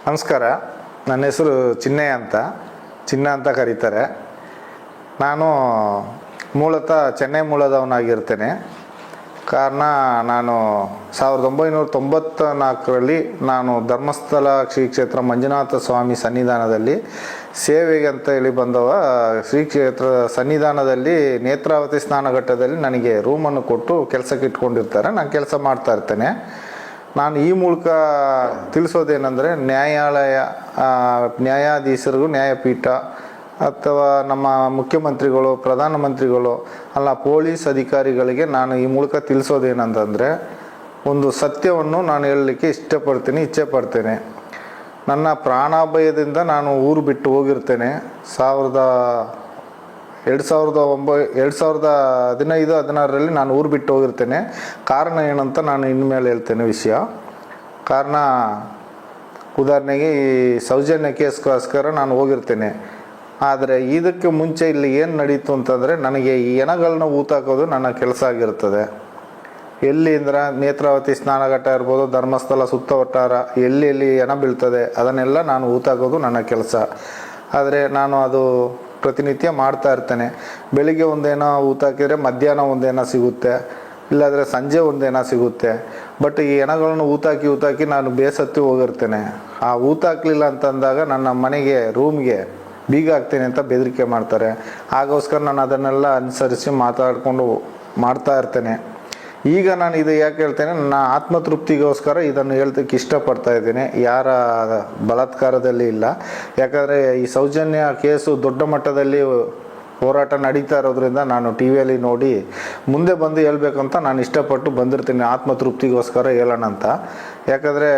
ನಮಸ್ಕಾರ. ನನ್ನ ಹೆಸರು ಚಿನ್ನ ಅಂತ ಕರೀತಾರೆ. ನಾನು ಮೂಲತಃ ಚೆನ್ನೈ ಮೂಲದವನಾಗಿರ್ತೇನೆ. ಕಾರಣ ನಾನು 1994ರಲ್ಲಿ ನಾನು ಧರ್ಮಸ್ಥಳ ಶ್ರೀ ಕ್ಷೇತ್ರ ಮಂಜುನಾಥ ಸ್ವಾಮಿ ಸನ್ನಿಧಾನದಲ್ಲಿ ಸೇವೆಗೆ ಅಂತ ಹೇಳಿ ಬಂದವ. ಶ್ರೀ ಕ್ಷೇತ್ರ ಸನ್ನಿಧಾನದಲ್ಲಿ ನೇತ್ರಾವತಿ ಸ್ನಾನಘಟ್ಟದಲ್ಲಿ ನನಗೆ ರೂಮನ್ನು ಕೊಟ್ಟು ಕೆಲಸಕ್ಕೆ ಇಟ್ಕೊಂಡಿರ್ತಾರೆ. ನಾನು ಕೆಲಸ ಮಾಡ್ತಾ ಇರ್ತೇನೆ. ನಾನು ಈ ಮೂಲಕ ತಿಳಿಸೋದೇನೆಂದರೆ, ನ್ಯಾಯಾಧೀಶರಿಗೂ, ನ್ಯಾಯಪೀಠ ಅಥವಾ ನಮ್ಮ ಮುಖ್ಯಮಂತ್ರಿಗಳು, ಪ್ರಧಾನಮಂತ್ರಿಗಳು ಅಲ್ಲ ಪೊಲೀಸ್ ಅಧಿಕಾರಿಗಳಿಗೆ ನಾನು ಈ ಮೂಲಕ ತಿಳಿಸೋದೇನಂತಂದರೆ, ಒಂದು ಸತ್ಯವನ್ನು ನಾನು ಹೇಳಲಿಕ್ಕೆ ಇಚ್ಛೆ ಪಡ್ತೇನೆ. ನನ್ನ ಪ್ರಾಣಾಭಯದಿಂದ ನಾನು ಊರು ಬಿಟ್ಟು ಹೋಗಿರ್ತೇನೆ. 2015-16ರಲ್ಲಿ ನಾನು ಊರು ಬಿಟ್ಟು ಹೋಗಿರ್ತೇನೆ. ಕಾರಣ ಏನಂತ ನಾನು ಇನ್ಮೇಲೆ ಹೇಳ್ತೇನೆ ವಿಷಯ. ಕಾರಣ ಉದಾಹರಣೆಗೆ ಈ ಸೌಜನ್ಯ ಕೇಸ್ಗೋಸ್ಕರ ನಾನು ಹೋಗಿರ್ತೇನೆ. ಆದರೆ ಇದಕ್ಕೆ ಮುಂಚೆ ಇಲ್ಲಿ ಏನು ನಡೀತು ಅಂತಂದರೆ, ನನಗೆ ಈ ಹೆಣಗಳನ್ನ ಊತಾಕೋದು ನನ್ನ ಕೆಲಸ ಆಗಿರ್ತದೆ. ಎಲ್ಲಿ ಅಂದ್ರೆ ನೇತ್ರಾವತಿ ಸ್ನಾನಘಟ್ಟ ಇರ್ಬೋದು, ಧರ್ಮಸ್ಥಳ ಸುತ್ತ ವಟ್ಟಾರ ಎಲ್ಲಿ ಹೆಣ ಬೀಳ್ತದೆ ಅದನ್ನೆಲ್ಲ ನಾನು ಊತಾಕೋದು ನನ್ನ ಕೆಲಸ. ಆದರೆ ನಾನು ಅದು ಪ್ರತಿನಿತ್ಯ ಮಾಡ್ತಾ ಇರ್ತೇನೆ. ಬೆಳಿಗ್ಗೆ ಒಂದೇನೋ ಊತಾಕಿದ್ರೆ ಮಧ್ಯಾಹ್ನ ಒಂದೇನೋ ಸಿಗುತ್ತೆ, ಇಲ್ಲಾಂದರೆ ಸಂಜೆ ಒಂದೇನೋ ಸಿಗುತ್ತೆ. ಬಟ್ ಈ ಹೆಣಗಳನ್ನು ಊತಾಕಿ ನಾನು ಬೇಸತ್ತಿ ಹೋಗಿರ್ತೇನೆ. ಆ ಊತಾಕ್ಲಿಲ್ಲ ಅಂತಂದಾಗ ನನ್ನ ಮನೆಗೆ ರೂಮ್ಗೆ ಬೀಗ ಹಾಕ್ತೇನೆ ಅಂತ ಬೆದರಿಕೆ ಮಾಡ್ತಾರೆ. ಹಾಗೋಸ್ಕರ ನಾನು ಅದನ್ನೆಲ್ಲ ಅನುಸರಿಸಿ ಮಾತಾಡಿಕೊಂಡು ಮಾಡ್ತಾ ಇರ್ತೇನೆ. ಈಗ ನಾನು ಇದು ಯಾಕೆ ಹೇಳ್ತೇನೆ, ನನ್ನ ಆತ್ಮತೃಪ್ತಿಗೋಸ್ಕರ ಇದನ್ನು ಹೇಳ್ತಕ್ಕೆ ಇಷ್ಟಪಡ್ತಾ ಇದ್ದೀನಿ. ಯಾರ ಬಲಾತ್ಕಾರದಲ್ಲಿ ಇಲ್ಲ. ಯಾಕಂದರೆ ಈ ಸೌಜನ್ಯ ಕೇಸು ದೊಡ್ಡ ಮಟ್ಟದಲ್ಲಿ ಹೋರಾಟ ನಡೀತಾ ಇರೋದ್ರಿಂದ ನಾನು ಟಿ ವಿಯಲ್ಲಿ ನೋಡಿ ಮುಂದೆ ಬಂದು ಹೇಳ್ಬೇಕಂತ ನಾನು ಇಷ್ಟಪಟ್ಟು ಬಂದಿರ್ತೀನಿ, ಆತ್ಮತೃಪ್ತಿಗೋಸ್ಕರ ಹೇಳೋಣ ಅಂತ. ಯಾಕಂದರೆ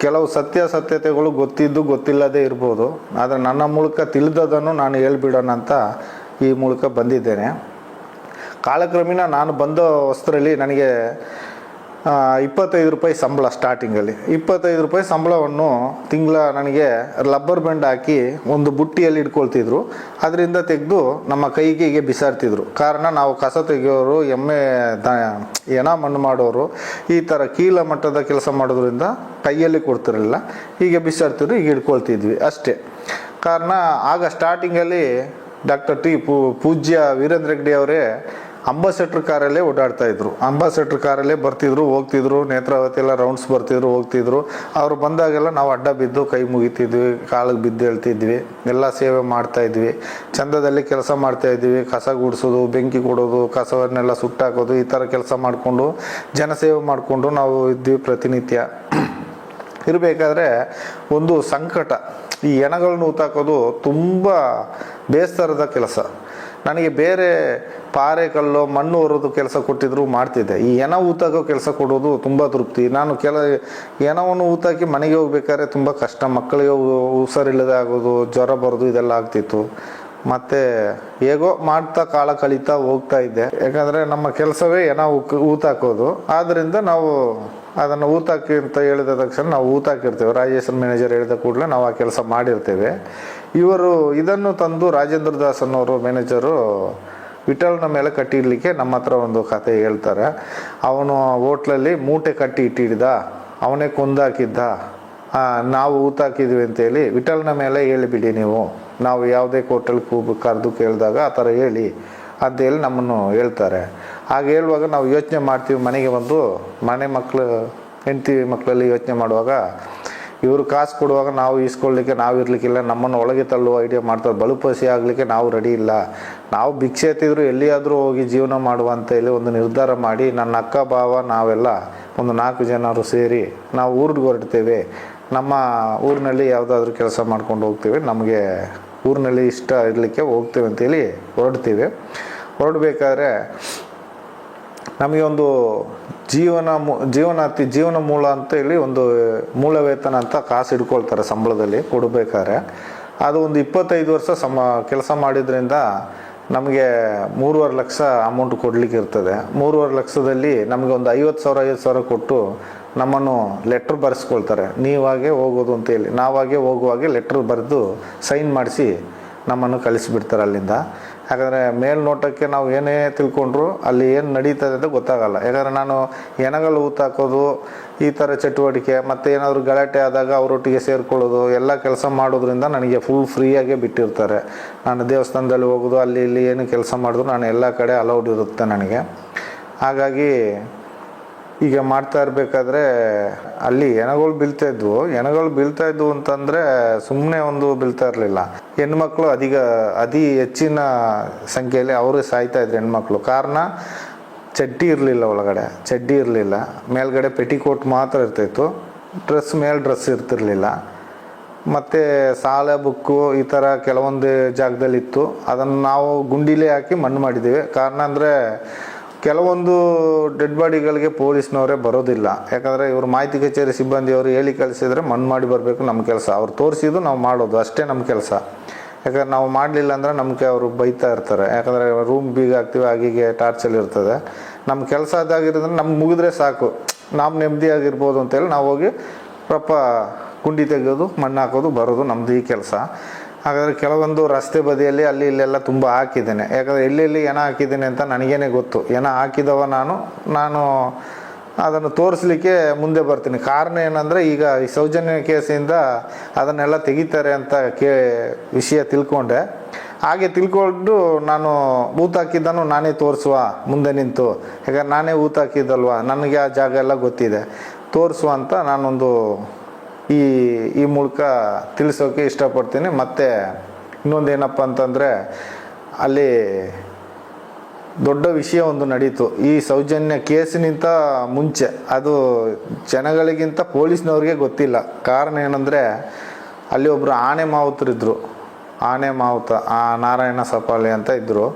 ಕೆಲವು ಸತ್ಯತೆಗಳು ಗೊತ್ತಿಲ್ಲದೇ ಇರ್ಬೋದು. ಆದರೆ ನನ್ನ ಮೂಲಕ ತಿಳಿದದನ್ನು ನಾನು ಹೇಳ್ಬಿಡೋಣ ಅಂತ ಈ ಮೂಲಕ ಬಂದಿದ್ದೇನೆ. ಕಾಲಕ್ರಮೇಣ ನಾನು ಬಂದ ವಸ್ತ್ರಲ್ಲಿ ನನಗೆ 25 ರೂಪಾಯಿ ಸಂಬಳ. ಸ್ಟಾರ್ಟಿಂಗಲ್ಲಿ 25 ರೂಪಾಯಿ ಸಂಬಳವನ್ನು ತಿಂಗಳ ನನಗೆ ರಬ್ಬರ್ ಬ್ಯಾಂಡ್ ಹಾಕಿ ಒಂದು ಬುಟ್ಟಿಯಲ್ಲಿ ಇಟ್ಕೊಳ್ತಿದ್ರು. ಅದರಿಂದ ತೆಗೆದು ನಮ್ಮ ಕೈಗೆ ಬಿಸಾಡ್ತಿದ್ರು. ಕಾರಣ ನಾವು ಕಸ ತೆಗೆಯೋರು, ಹೆಣ ಮಣ್ಣು ಮಾಡೋರು, ಈ ಥರ ಕೀಲ ಮಟ್ಟದ ಕೆಲಸ ಮಾಡೋದ್ರಿಂದ ಕೈಯಲ್ಲಿ ಕೊಡ್ತಿರಲಿಲ್ಲ. ಹೀಗೆ ಬಿಸಾಡ್ತಿದ್ರು, ಈಗ ಇಟ್ಕೊಳ್ತಿದ್ವಿ ಅಷ್ಟೇ. ಕಾರಣ ಆಗ ಸ್ಟಾರ್ಟಿಂಗಲ್ಲಿ ಡಾಕ್ಟರ್ ಪೂಜ್ಯ ವೀರೇಂದ್ರ ಹೆಗ್ಗಡೆ ಅವರೇ ಅಂಬಾಸೆಡರ್ ಕಾರಲ್ಲೇ ಓಡಾಡ್ತಾ ಇದ್ರು. ಅಂಬಾಸೆಡರ್ ಕಾರಲ್ಲೇ ಬರ್ತಿದ್ರು, ಹೋಗ್ತಿದ್ರು. ನೇತ್ರಾವತಿ ಎಲ್ಲ ರೌಂಡ್ಸ್ ಬರ್ತಿದ್ರು, ಹೋಗ್ತಿದ್ರು. ಅವರು ಬಂದಾಗೆಲ್ಲ ನಾವು ಅಡ್ಡ ಬಿದ್ದು ಕೈ ಮುಗಿತಿದ್ವಿ, ಕಾಲಿಗೆ ಬಿದ್ದು ಹೇಳ್ತಿದ್ವಿ, ಎಲ್ಲ ಸೇವೆ ಮಾಡ್ತಾ ಇದ್ವಿ. ಚಂದದಲ್ಲಿ ಕೆಲಸ ಮಾಡ್ತಾ ಇದ್ವಿ. ಕಸ ಗುಡಿಸೋದು, ಬೆಂಕಿ ಕೊಡೋದು, ಕಸವನ್ನೆಲ್ಲ ಸುಟ್ಟಾಕೋದು, ಈ ಥರ ಕೆಲಸ ಮಾಡಿಕೊಂಡು ಜನಸೇವೆ ಮಾಡಿಕೊಂಡು ನಾವು ಇದ್ವಿ ಪ್ರತಿನಿತ್ಯ. ಇರಬೇಕಾದ್ರೆ ಒಂದು ಸಂಕಟ, ಈ ಹೆಣಗಳನ್ನು ಊತಾಕೋದು ತುಂಬ ಬೇಸರದ ಕೆಲಸ. ನನಗೆ ಬೇರೆ ಪಾರೆ ಕಲ್ಲು ಮಣ್ಣು ಹೊರೋದು ಕೆಲಸ ಕೊಟ್ಟಿದ್ರು ಮಾಡ್ತಿದ್ದೆ. ಈ ಹೆಣ ಊತಾಕೋ ಕೆಲಸ ಕೊಡೋದು ತುಂಬ ತೃಪ್ತಿ. ನಾನು ಹೆಣವನ್ನು ಊತಾಕಿ ಮನೆಗೆ ಹೋಗ್ಬೇಕಾದ್ರೆ ತುಂಬ ಕಷ್ಟ. ಮಕ್ಕಳಿಗೆ ಹುಷಾರಿಲ್ಲದೆ ಆಗೋದು, ಜ್ವರ ಬರೋದು, ಇದೆಲ್ಲ ಆಗ್ತಿತ್ತು. ಮತ್ತು ಹೇಗೋ ಮಾಡ್ತಾ ಕಾಲ ಕಳೀತಾ ಹೋಗ್ತಾ ಇದ್ದೆ. ಯಾಕಂದರೆ ನಮ್ಮ ಕೆಲಸವೇ ಹೆಣ ಊತಾಕೋದು. ಆದ್ದರಿಂದ ನಾವು ಅದನ್ನು ಊತಾಕಿ ಅಂತ ಹೇಳಿದ ತಕ್ಷಣ ನಾವು ಊತಾಕಿರ್ತೇವೆ. ರಾಜೇಶ್ವರ ಮ್ಯಾನೇಜರ್ ಹೇಳಿದ ಕೂಡಲೇ ನಾವು ಆ ಕೆಲಸ ಮಾಡಿರ್ತೇವೆ. ಇವರು ಇದನ್ನು ತಂದು ರಾಜೇಂದ್ರ ದಾಸ್ ಅನ್ನೋರು ಮ್ಯಾನೇಜರು ವಿಠಲ್ನ ಮೇಲೆ ಕಟ್ಟಿಡ್ಲಿಕ್ಕೆ ನಮ್ಮ ಹತ್ರ ಒಂದು ಕತೆ ಹೇಳ್ತಾರೆ. ಅವನು ಹೋಟ್ಲಲ್ಲಿ ಮೂಟೆ ಕಟ್ಟಿ ಇಟ್ಟಿದ್ದ, ಅವನೇ ಕೊಂದಾಕಿದ್ದ, ನಾವು ಊತಾಕಿದ್ವಿ ಅಂತೇಳಿ ವಿಠಲ್ನ ಮೇಲೆ ಹೇಳಿಬಿಡಿ ನೀವು, ನಾವು ಯಾವುದೇ ಕೋರ್ಟಲ್ಲಿ ಕರೆದು ಕೇಳಿದಾಗ ಆ ಥರ ಹೇಳಿ ಅಂತೇಳಿ ನಮ್ಮನ್ನು ಹೇಳ್ತಾರೆ. ಹಾಗೆ ಹೇಳುವಾಗ ನಾವು ಯೋಚನೆ ಮಾಡ್ತೀವಿ. ಮನೆಗೆ ಬಂದು ಹೆಂಡತಿ ಮಕ್ಕಳಲ್ಲಿ ಯೋಚನೆ ಮಾಡುವಾಗ, ಇವರು ಕಾಸು ಕೊಡುವಾಗ ನಾವು ಈಸ್ಕೊಳ್ಳಿಕ್ಕೆ ನಾವು ಇರಲಿಕ್ಕಿಲ್ಲ, ನಮ್ಮನ್ನು ಒಳಗೆ ತಳ್ಳುವ ಐಡಿಯಾ ಮಾಡ್ತಾರೆ. ಬಲುಪಸಿ ಆಗಲಿಕ್ಕೆ ನಾವು ರೆಡಿ ಇಲ್ಲ. ನಾವು ಭಿಕ್ಷೆ ಎತ್ತಿದ್ರು ಎಲ್ಲಿಯಾದರೂ ಹೋಗಿ ಜೀವನ ಮಾಡುವಂತ ಹೇಳಿ ಒಂದು ನಿರ್ಧಾರ ಮಾಡಿ, ನನ್ನ ಅಕ್ಕ ಭಾವ ನಾವೆಲ್ಲ ಒಂದು 4 ಜನರು ಸೇರಿ ನಾವು ಊರಿಗೆ ಹೊರಡ್ತೇವೆ. ನಮ್ಮ ಊರಿನಲ್ಲಿ ಯಾವುದಾದ್ರೂ ಕೆಲಸ ಮಾಡ್ಕೊಂಡು ಹೋಗ್ತೇವೆ, ನಮಗೆ ಊರಿನಲ್ಲಿ ಇಷ್ಟ ಇರಲಿಕ್ಕೆ ಹೋಗ್ತೇವೆ ಅಂತೇಳಿ ಹೊರಡಬೇಕಾದ್ರೆ ನಮಗೆ ಒಂದು ಜೀವನ ಮೂಲ ಅಂತ ಹೇಳಿ ಒಂದು ಮೂಲ ವೇತನ ಅಂತ ಕಾಸು ಇಟ್ಕೊಳ್ತಾರೆ ಸಂಬಳದಲ್ಲಿ ಕೊಡಬೇಕಾದ್ರೆ. ಅದು ಒಂದು 25 ವರ್ಷ ಕೆಲಸ ಮಾಡಿದ್ರಿಂದ ನಮಗೆ 3.5 ಲಕ್ಷ ಅಮೌಂಟ್ ಕೊಡಲಿಕ್ಕೆ ಇರ್ತದೆ. 3.5 ಲಕ್ಷದಲ್ಲಿ ನಮಗೆ ಒಂದು 50,000 ಕೊಟ್ಟು ನಮ್ಮನ್ನು ಲೆಟ್ರ್ ಬರೆಸ್ಕೊಳ್ತಾರೆ. ನೀವಾಗೆ ಹೋಗೋದು ಅಂತೇಳಿ. ನಾವಾಗೆ ಹೋಗುವಾಗೆ ಲೆಟ್ರ್ ಬರೆದು ಸೈನ್ ಮಾಡಿಸಿ ನಮ್ಮನ್ನು ಕಳಿಸಿಬಿಡ್ತಾರೆ ಅಲ್ಲಿಂದ. ಯಾಕಂದರೆ ಮೇಲ್ನೋಟಕ್ಕೆ ನಾವು ಏನೇ ತಿಳ್ಕೊಂಡ್ರು ಅಲ್ಲಿ ಏನು ನಡೀತದೆ ಅಂತ ಗೊತ್ತಾಗಲ್ಲ. ಯಾಕಂದರೆ ನಾನು ಹೆಣಗಳು ಊತಾಕೋದು ಈ ಥರ ಚಟುವಟಿಕೆ ಮತ್ತು ಏನಾದರೂ ಗಲಾಟೆ ಆದಾಗ ಅವರೊಟ್ಟಿಗೆ ಸೇರಿಕೊಳ್ಳೋದು ಎಲ್ಲ ಕೆಲಸ ಮಾಡೋದ್ರಿಂದ ನನಗೆ ಫುಲ್ ಫ್ರೀಯಾಗೇ ಬಿಟ್ಟಿರ್ತಾರೆ. ನಾನು ದೇವಸ್ಥಾನದಲ್ಲಿ ಹೋಗೋದು ಅಲ್ಲಿ ಇಲ್ಲಿ ಏನು ಕೆಲಸ ಮಾಡಿದ್ರು ನಾನು ಎಲ್ಲ ಕಡೆ ಅಲೌಡ್ ಇರುತ್ತೆ ನನಗೆ. ಹಾಗಾಗಿ ಈಗ ಮಾಡ್ತಾ ಇರಬೇಕಾದ್ರೆ ಅಲ್ಲಿ ಹೆಣಗಳು ಬೀಳ್ತಾ ಇದ್ವು ಅಂತಂದರೆ ಸುಮ್ಮನೆ ಒಂದು ಬೀಳ್ತಾ ಇರಲಿಲ್ಲ. ಹೆಣ್ಮಕ್ಳು ಅತಿ ಹೆಚ್ಚಿನ ಸಂಖ್ಯೆಯಲ್ಲಿ ಅವರೇ ಸಾಯ್ತಾ ಇದ್ರು ಹೆಣ್ಮಕ್ಳು. ಕಾರಣ ಚಡ್ಡಿ ಇರಲಿಲ್ಲ, ಒಳಗಡೆ ಚಡ್ಡಿ ಇರಲಿಲ್ಲ, ಮೇಲ್ಗಡೆ ಪೆಟಿಕೋಟ್ ಮಾತ್ರ ಇರ್ತಾಯಿತ್ತು, ಡ್ರೆಸ್ ಇರ್ತಿರ್ಲಿಲ್ಲ. ಮತ್ತು ಸಾಲೆ ಬುಕ್ಕು ಈ ಥರ ಕೆಲವೊಂದು ಜಾಗದಲ್ಲಿತ್ತು. ಅದನ್ನು ನಾವು ಗುಂಡಿಲೇ ಹಾಕಿ ಮಣ್ಣು ಮಾಡಿದ್ದೀವಿ. ಕಾರಣ ಅಂದರೆ ಕೆಲವೊಂದು ಡೆಡ್ ಬಾಡಿಗಳಿಗೆ ಪೊಲೀಸ್ನವರೇ ಬರೋದಿಲ್ಲ. ಯಾಕಂದರೆ ಇವರು ಮಾಹಿತಿ ಕಚೇರಿ ಸಿಬ್ಬಂದಿಯವರು ಹೇಳಿ ಕಳಿಸಿದರೆ ಮಣ್ಣು ಮಾಡಿ ಬರಬೇಕು ನಮ್ಮ ಕೆಲಸ. ಅವ್ರು ತೋರಿಸಿದ್ದು ನಾವು ಮಾಡೋದು ಅಷ್ಟೇ ನಮ್ಮ ಕೆಲಸ. ಯಾಕಂದ್ರೆ ನಾವು ಮಾಡಲಿಲ್ಲ ಅಂದರೆ ನಮಗೆ ಅವರು ಬೈತಾ ಇರ್ತಾರೆ. ಯಾಕಂದರೆ ರೂಮ್ ಬೀಗ ಹಾಕ್ತೀವಿ, ಹಾಗೆ ಟಾರ್ಚಲ್ಲಿ ಇರ್ತದೆ. ನಮ್ಮ ಕೆಲಸ ಅದಾಗಿರೋದ್ರೆ ನಮ್ಗೆ ಮುಗಿದ್ರೆ ಸಾಕು, ನಾವು ನೆಮ್ಮದಿಯಾಗಿರ್ಬೋದು ಅಂತೇಳಿ ನಾವು ಹೋಗಿ ಗುಂಡಿ ತೆಗೆಯೋದು, ಮಣ್ಣು ಹಾಕೋದು, ಬರೋದು ನಮ್ಮದು ಈ ಕೆಲಸ. ಹಾಗಾದರೆ ಕೆಲವೊಂದು ರಸ್ತೆ ಬದಿಯಲ್ಲಿ ಅಲ್ಲಿ ಇಲ್ಲೆಲ್ಲ ತುಂಬ ಹಾಕಿದ್ದೇನೆ. ಯಾಕಂದರೆ ಎಲ್ಲೆಲ್ಲಿ ಹೆಣ ಹಾಕಿದ್ದೇನೆ ಅಂತ ನನಗೇನೆ ಗೊತ್ತು. ಹೆಣ ಹಾಕಿದವ ನಾನು ಅದನ್ನು ತೋರಿಸ್ಲಿಕ್ಕೆ ಮುಂದೆ ಬರ್ತೀನಿ. ಕಾರಣ ಏನಂದರೆ ಈಗ ಈ ಸೌಜನ್ಯ ಕೇಸಿಂದ ಅದನ್ನೆಲ್ಲ ತೆಗಿತಾರೆ ಅಂತ ವಿಷಯ ತಿಳ್ಕೊಂಡೆ. ಹಾಗೆ ತಿಳ್ಕೊಂಡು ನಾನು ಊತ ಹಾಕಿದ್ದನ್ನು ನಾನೇ ತೋರಿಸುವ ಮುಂದೆ ನಿಂತು. ಯಾಕಂದ್ರೆ ನಾನೇ ಊತ ಹಾಕಿದ್ದಲ್ವ, ನನಗೆ ಆ ಜಾಗ ಎಲ್ಲ ಗೊತ್ತಿದೆ, ತೋರಿಸುವ ಅಂತ ನಾನೊಂದು ಈ ಮೂಲಕ ತಿಳಿಸೋಕೆ ಇಷ್ಟಪಡ್ತೀನಿ. ಮತ್ತು ಇನ್ನೊಂದು ಏನಪ್ಪ ಅಂತಂದರೆ ಅಲ್ಲಿ ದೊಡ್ಡ ವಿಷಯ ಒಂದು ನಡೀತು ಈ ಸೌಜನ್ಯ ಕೇಸಿನಿಂತ ಮುಂಚೆ. ಅದು ಜನಗಳಿಗಿಂತ ಪೊಲೀಸ್ನವ್ರಿಗೆ ಗೊತ್ತಿಲ್ಲ. ಕಾರಣ ಏನಂದರೆ ಅಲ್ಲಿ ಒಬ್ಬರು ಆನೆ ಮಾವುತರಿದ್ದರು. ಆನೆ ಮಾವುತ ನಾರಾಯಣ ಸಪಾಳಿ ಅಂತ ಇದ್ದರು.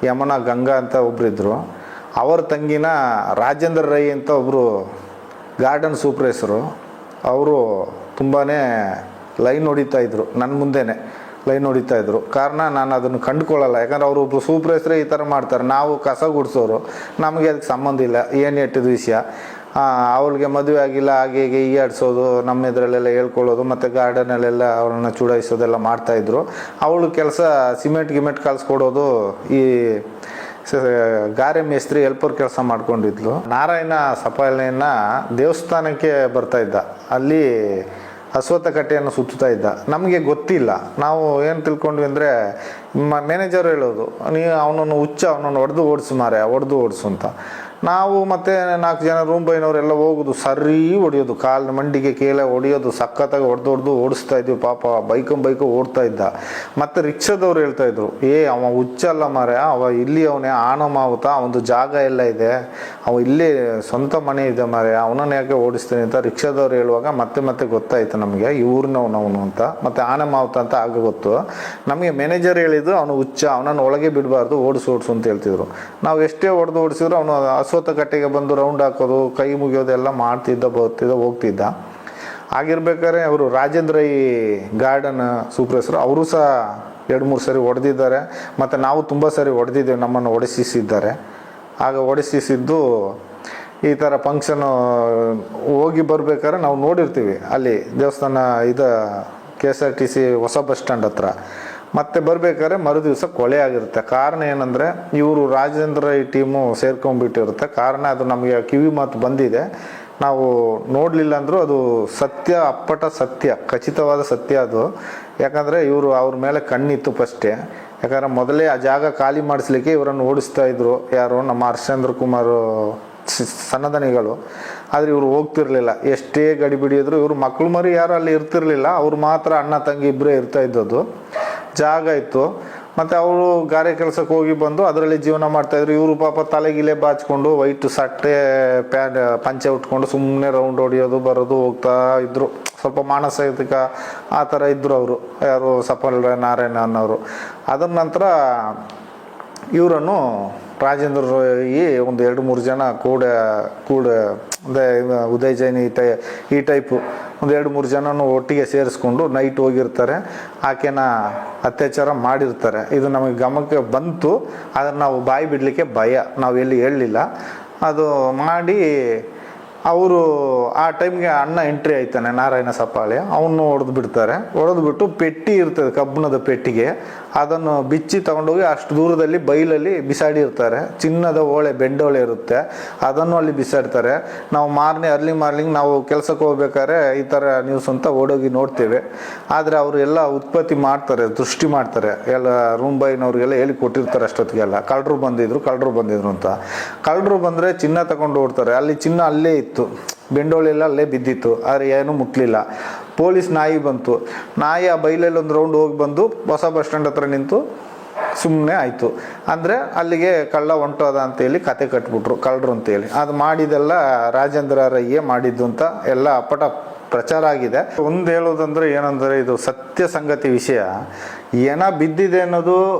ಯಮನ ಗಂಗಾ ಅಂತ ಒಬ್ಬರಿದ್ದರು. ಅವರ ತಂಗಿನ ರಾಜೇಂದ್ರ ರೈ ಅಂತ ಒಬ್ಬರು ಗಾರ್ಡನ್ ಸೂಪರ್ವೈಸರು. ಅವರು ತುಂಬಾ ಲೈನ್ ಹೊಡಿತಾಯಿದ್ರು, ನನ್ನ ಮುಂದೆನೇ ಲೈನ್ ಹೊಡಿತಾಯಿದ್ರು. ಕಾರಣ ನಾನು ಅದನ್ನು ಕಂಡುಕೊಳ್ಳಲ್ಲ. ಯಾಕಂದ್ರೆ ಅವರು ಒಬ್ಬರು ಸೂಪರ್ವೈಸರೇ ಈ ಥರ ಮಾಡ್ತಾರೆ. ನಾವು ಕಸ ಗುಡಿಸೋರು, ನಮಗೆ ಅದಕ್ಕೆ ಸಂಬಂಧ ಇಲ್ಲ. ಏನು ಎಟ್ಟಿದ ವಿಷಯ, ಅವಳಿಗೆ ಮದುವೆ ಆಗಿಲ್ಲ, ಹಾಗೆ ಹೀಗೆ ಈಯಾಡಿಸೋದು, ನಮ್ಮ ಇದರಲ್ಲೆಲ್ಲ ಹೇಳ್ಕೊಳ್ಳೋದು, ಮತ್ತು ಗಾರ್ಡನಲ್ಲೆಲ್ಲ ಅವ್ರನ್ನ ಚುಡಾಯಿಸೋದೆಲ್ಲ ಮಾಡ್ತಾಯಿದ್ರು. ಅವಳು ಕೆಲಸ ಸಿಮೆಂಟ್ ಕಳಿಸ್ಕೊಡೋದು, ಈ ಗಾರೆ ಮೇಸ್ತ್ರಿ ಹೆಲ್ಪರ್ ಕೆಲಸ ಮಾಡ್ಕೊಂಡಿದ್ಲು. ನಾರಾಯಣ ಸಪಾಲನೆಯನ್ನು ದೇವಸ್ಥಾನಕ್ಕೆ ಬರ್ತಾ ಇದ್ದ, ಅಲ್ಲಿ ಅಶ್ವತ್ಥ ಕಟ್ಟೆಯನ್ನು ಸುತ್ತಾ ಇದ್ದ. ನಮಗೆ ಗೊತ್ತಿಲ್ಲ. ನಾವು ಏನು ತಿಳ್ಕೊಂಡ್ವಿ ಅಂದರೆ ಮ್ಯಾನೇಜರ್ ಹೇಳೋದು, ಅವನನ್ನು ಅವನನ್ನು ಹೊಡೆದು ಓಡಿಸು ಅಂತ. ನಾವು ಮತ್ತು 4 ಜನ ರೂಮ್ ಬೈನವರೆಲ್ಲ ಹೋಗೋದು, ಸರಿ ಹೊಡಿಯೋದು, ಕಾಲಿನ ಮಂಡಿಗೆ ಕೇಳೆ ಹೊಡಿಯೋದು, ಸಖತ್ತಾಗಿ ಹೊಡೆದು ಓಡಿಸ್ತಾ ಇದ್ವಿ. ಪಾಪ ಬೈಕು ಓಡ್ತಾ ಇದ್ದ. ಮತ್ತು ರಿಕ್ಷಾದವ್ರು ಹೇಳ್ತಾಯಿದ್ರು, ಅವ ಹುಚ್ಚಲ್ಲ ಮಾರೆ, ಅವ ಇಲ್ಲಿ ಅವನೇ ಆನ ಮಾವುತ, ಅವನದು ಜಾಗ ಎಲ್ಲ ಇದೆ, ಅವ ಇಲ್ಲೇ ಸ್ವಂತ ಮನೆ ಇದೆ ಮಾರೆ, ಅವನನ್ನು ಯಾಕೆ ಓಡಿಸ್ತೀನಿ ಅಂತ ರಿಕ್ಷಾದವ್ರು ಹೇಳುವಾಗ ಮತ್ತೆ ಗೊತ್ತಾಯ್ತು ನಮಗೆ ಇವ್ರನ್ನವನು ಅಂತ. ಮತ್ತು ಆನೆ ಮಾವುತ ಅಂತ ಆಗ ಗೊತ್ತು ನಮಗೆ. ಮ್ಯಾನೇಜರ್ ಹೇಳಿದ್ದು ಅವನು ಹುಚ್ಚ, ಅವನನ್ನು ಒಳಗೆ ಬಿಡಬಾರ್ದು, ಓಡಿಸು ಅಂತ ಹೇಳ್ತಿದ್ರು. ನಾವು ಎಷ್ಟೇ ಹೊಡೆದು ಓಡಿಸಿದ್ರು ಅವನು ಅಶ್ವತ್ಥ ಕಟ್ಟೆಗೆ ಬಂದು ರೌಂಡ್ ಹಾಕೋದು, ಕೈ ಮುಗಿಯೋದೆಲ್ಲ ಬರ್ತಿದ್ದ ಹೋಗ್ತಿದ್ದ. ಆಗಿರ್ಬೇಕಾದ್ರೆ ಅವರು ರಾಜೇಂದ್ರ ಈ ಗಾರ್ಡನ್ ಸೂಪರ್ವೈಸರು, ಅವರು ಸಹ 2-3 ಸರಿ ಹೊಡೆದಿದ್ದಾರೆ. ಮತ್ತು ನಾವು ತುಂಬ ಸರಿ ಹೊಡೆದಿದ್ದೇವೆ, ನಮ್ಮನ್ನು ಹೊಡೆಸಿದ್ದಾರೆ. ಆಗ ಹೊಡೆಸಿದ್ದು ಈ ಥರ ಫಂಕ್ಷನು ಹೋಗಿ ಬರ್ಬೇಕಾದ್ರೆ ನಾವು ನೋಡಿರ್ತೀವಿ ಅಲ್ಲಿ ದೇವಸ್ಥಾನ KSRTC ಹೊಸ ಬಸ್ ಸ್ಟ್ಯಾಂಡ್ ಹತ್ರ. ಮತ್ತೆ ಬರ್ಬೇಕಾದ್ರೆ ಮರುದಿವಸ ಕೊಲೆ ಆಗಿರುತ್ತೆ. ಕಾರಣ ಏನಂದರೆ ಇವರು ರಾಜೇಂದ್ರ ಈ ಟೀಮು ಸೇರ್ಕೊಂಡ್ಬಿಟ್ಟಿರುತ್ತೆ. ಕಾರಣ ಅದು ನಮಗೆ ಕಿವಿ ಮಾತು ಬಂದಿದೆ, ನಾವು ನೋಡಲಿಲ್ಲ ಅಂದರೂ ಅದು ಸತ್ಯ, ಅಪ್ಪಟ ಸತ್ಯ, ಖಚಿತವಾದ ಸತ್ಯ ಅದು. ಯಾಕಂದರೆ ಇವರು ಅವ್ರ ಮೇಲೆ ಕಣ್ಣಿತ್ತು ಫಸ್ಟೇ. ಯಾಕಂದರೆ ಮೊದಲೇ ಆ ಜಾಗ ಖಾಲಿ ಮಾಡಿಸ್ಲಿಕ್ಕೆ ಇವರನ್ನು ಓಡಿಸ್ತಾ ಇದ್ರು. ಯಾರು, ನಮ್ಮ ಹರ್ಷೇಂದ್ರ ಕುಮಾರ್ ಸನ್ನದನಿಗಳು. ಆದರೆ ಇವರು ಹೋಗ್ತಿರ್ಲಿಲ್ಲ. ಎಷ್ಟೇ ಗಡಿ ಬಿಡಿದ್ರು ಇವರು ಮಕ್ಕಳು ಮರಿ ಯಾರು ಅಲ್ಲಿ ಇರ್ತಿರ್ಲಿಲ್ಲ. ಅವ್ರು ಮಾತ್ರ ಅಣ್ಣ ತಂಗಿ ಇಬ್ಬರೇ ಇರ್ತಾ ಇದ್ದದ್ದು. ಜಾಗ ಇತ್ತು. ಮತ್ತು ಅವರು ಗಾರೆ ಕೆಲಸಕ್ಕೆ ಹೋಗಿ ಬಂದು ಅದರಲ್ಲಿ ಜೀವನ ಮಾಡ್ತಾಯಿದ್ರು. ಇವರು ಪಾಪ ತಲೆಗಿಲೆ ಬಾಚ್ಕೊಂಡು ವೈಟ್ ಸಟ್ಟೆ ಪಂಚೆ ಉಟ್ಕೊಂಡು ಸುಮ್ಮನೆ ರೌಂಡ್ ಹೊಡಿಯೋದು, ಬರೋದು, ಹೋಗ್ತಾ ಇದ್ದರು. ಸ್ವಲ್ಪ ಮಾನಸಿಕ ಆ ಥರ ಇದ್ದರು ಅವರು. ಯಾರು, ಸಫಲ ನಾರಾಯಣ ಅನ್ನೋರು. ಅದರ ನಂತರ ಇವರನ್ನು ರಾಜೇಂದ್ರ ಒಂದು 2-3 ಜನ ಕೂಡ ಅಂದರೆ ಉದಯ್ ಜೈನ್ ಈ ಟೈಪು ಒಂದು 2-3 ಜನನು ಒಟ್ಟಿಗೆ ಸೇರಿಸ್ಕೊಂಡು ನೈಟ್ ಹೋಗಿರ್ತಾರೆ. ಆಕೆನ ಅತ್ಯಾಚಾರ ಮಾಡಿರ್ತಾರೆ. ಇದು ನಮಗೆ ಗಮನಕ್ಕೆ ಬಂತು. ಆದರೆ ನಾವು ಬಾಯಿ ಬಿಡಲಿಕ್ಕೆ ಭಯ, ನಾವು ಎಲ್ಲಿ ಹೇಳಲಿಲ್ಲ. ಅದು ಮಾಡಿ ಅವರು ಆ ಟೈಮ್ಗೆ ಅಣ್ಣ ಎಂಟ್ರಿ ಆಯ್ತಾನೆ, ನಾರಾಯಣ ಸಪಾಳಿ. ಅವನು ಹೊಡೆದು ಬಿಡ್ತಾರೆ. ಹೊಡೆದು ಬಿಟ್ಟು ಪೆಟ್ಟಿ ಇರ್ತದೆ, ಕಬ್ಬಿಣದ ಪೆಟ್ಟಿಗೆ, ಅದನ್ನು ಬಿಚ್ಚಿ ತಗೊಂಡೋಗಿ ಅಷ್ಟು ದೂರದಲ್ಲಿ ಬೈಲಲ್ಲಿ ಬಿಸಾಡಿರ್ತಾರೆ. ಚಿನ್ನದ ಓಳೆ, ಬೆಂಡೋಳೆ ಇರುತ್ತೆ, ಅದನ್ನು ಅಲ್ಲಿ ಬಿಸಾಡ್ತಾರೆ. ನಾವು ಅರ್ಲಿ ಮಾರ್ನಿಂಗ್ ನಾವು ಕೆಲಸಕ್ಕೆ ಹೋಗ್ಬೇಕಾದ್ರೆ ಈ ಥರ ನ್ಯೂಸ್ ಅಂತ ಓಡೋಗಿ ನೋಡ್ತೇವೆ. ಆದರೆ ಅವರು ಎಲ್ಲ ಉತ್ಪತ್ತಿ ಮಾಡ್ತಾರೆ, ದೃಷ್ಟಿ ಮಾಡ್ತಾರೆ, ಎಲ್ಲ ರೂಂಬೈನವ್ರಿಗೆಲ್ಲ ಹೇಳಿ ಕೊಟ್ಟಿರ್ತಾರೆ ಅಷ್ಟೊತ್ತಿಗೆಲ್ಲ. ಕಳ್ಳರು ಬಂದಿದ್ರು ಅಂತ. ಕಳ್ಳರು ಬಂದರೆ ಚಿನ್ನ ತಗೊಂಡು ಓಡ್ತಾರೆ. ಅಲ್ಲಿ ಚಿನ್ನ ಅಲ್ಲೇ ಇತ್ತು, ಬೆಂಡೋಳೆಲ್ಲ ಅಲ್ಲೇ ಬಿದ್ದಿತ್ತು, ಆದರೆ ಏನೂ ಮುಟ್ಲಿಲ್ಲ. ಪೊಲೀಸ್ ನಾಯಿ ಬಂತು, ನಾಯಿ ಆ ಬೈಲಲ್ಲಿ ಒಂದು ರೌಂಡ್ ಹೋಗಿ ಬಂದು ಹೊಸ ಬಸ್ ಸ್ಟ್ಯಾಂಡ್ ಹತ್ರ ನಿಂತು ಸುಮ್ಮನೆ ಆಯಿತು. ಅಂದರೆ ಅಲ್ಲಿಗೆ ಕಳ್ಳ ಹೊಂಟೋದ ಅಂತೇಳಿ ಕತೆ ಕಟ್ಬಿಟ್ರು ಕಳ್ಳರು ಅಂತೇಳಿ. ಅದು ಮಾಡಿದೆಲ್ಲ ರಾಜೇಂದ್ರ ರೈಯೇ ಮಾಡಿದ್ದು ಅಂತ ಎಲ್ಲ ಅಪ್ಪಟ ಪ್ರಚಾರ ಆಗಿದೆ. ಒಂದು ಹೇಳೋದಂದ್ರೆ ಏನಂದರೆ, ಇದು ಸತ್ಯ ಸಂಗತಿ ವಿಷಯ. ಏನ ಬಿದ್ದಿದೆ ಅನ್ನೋದು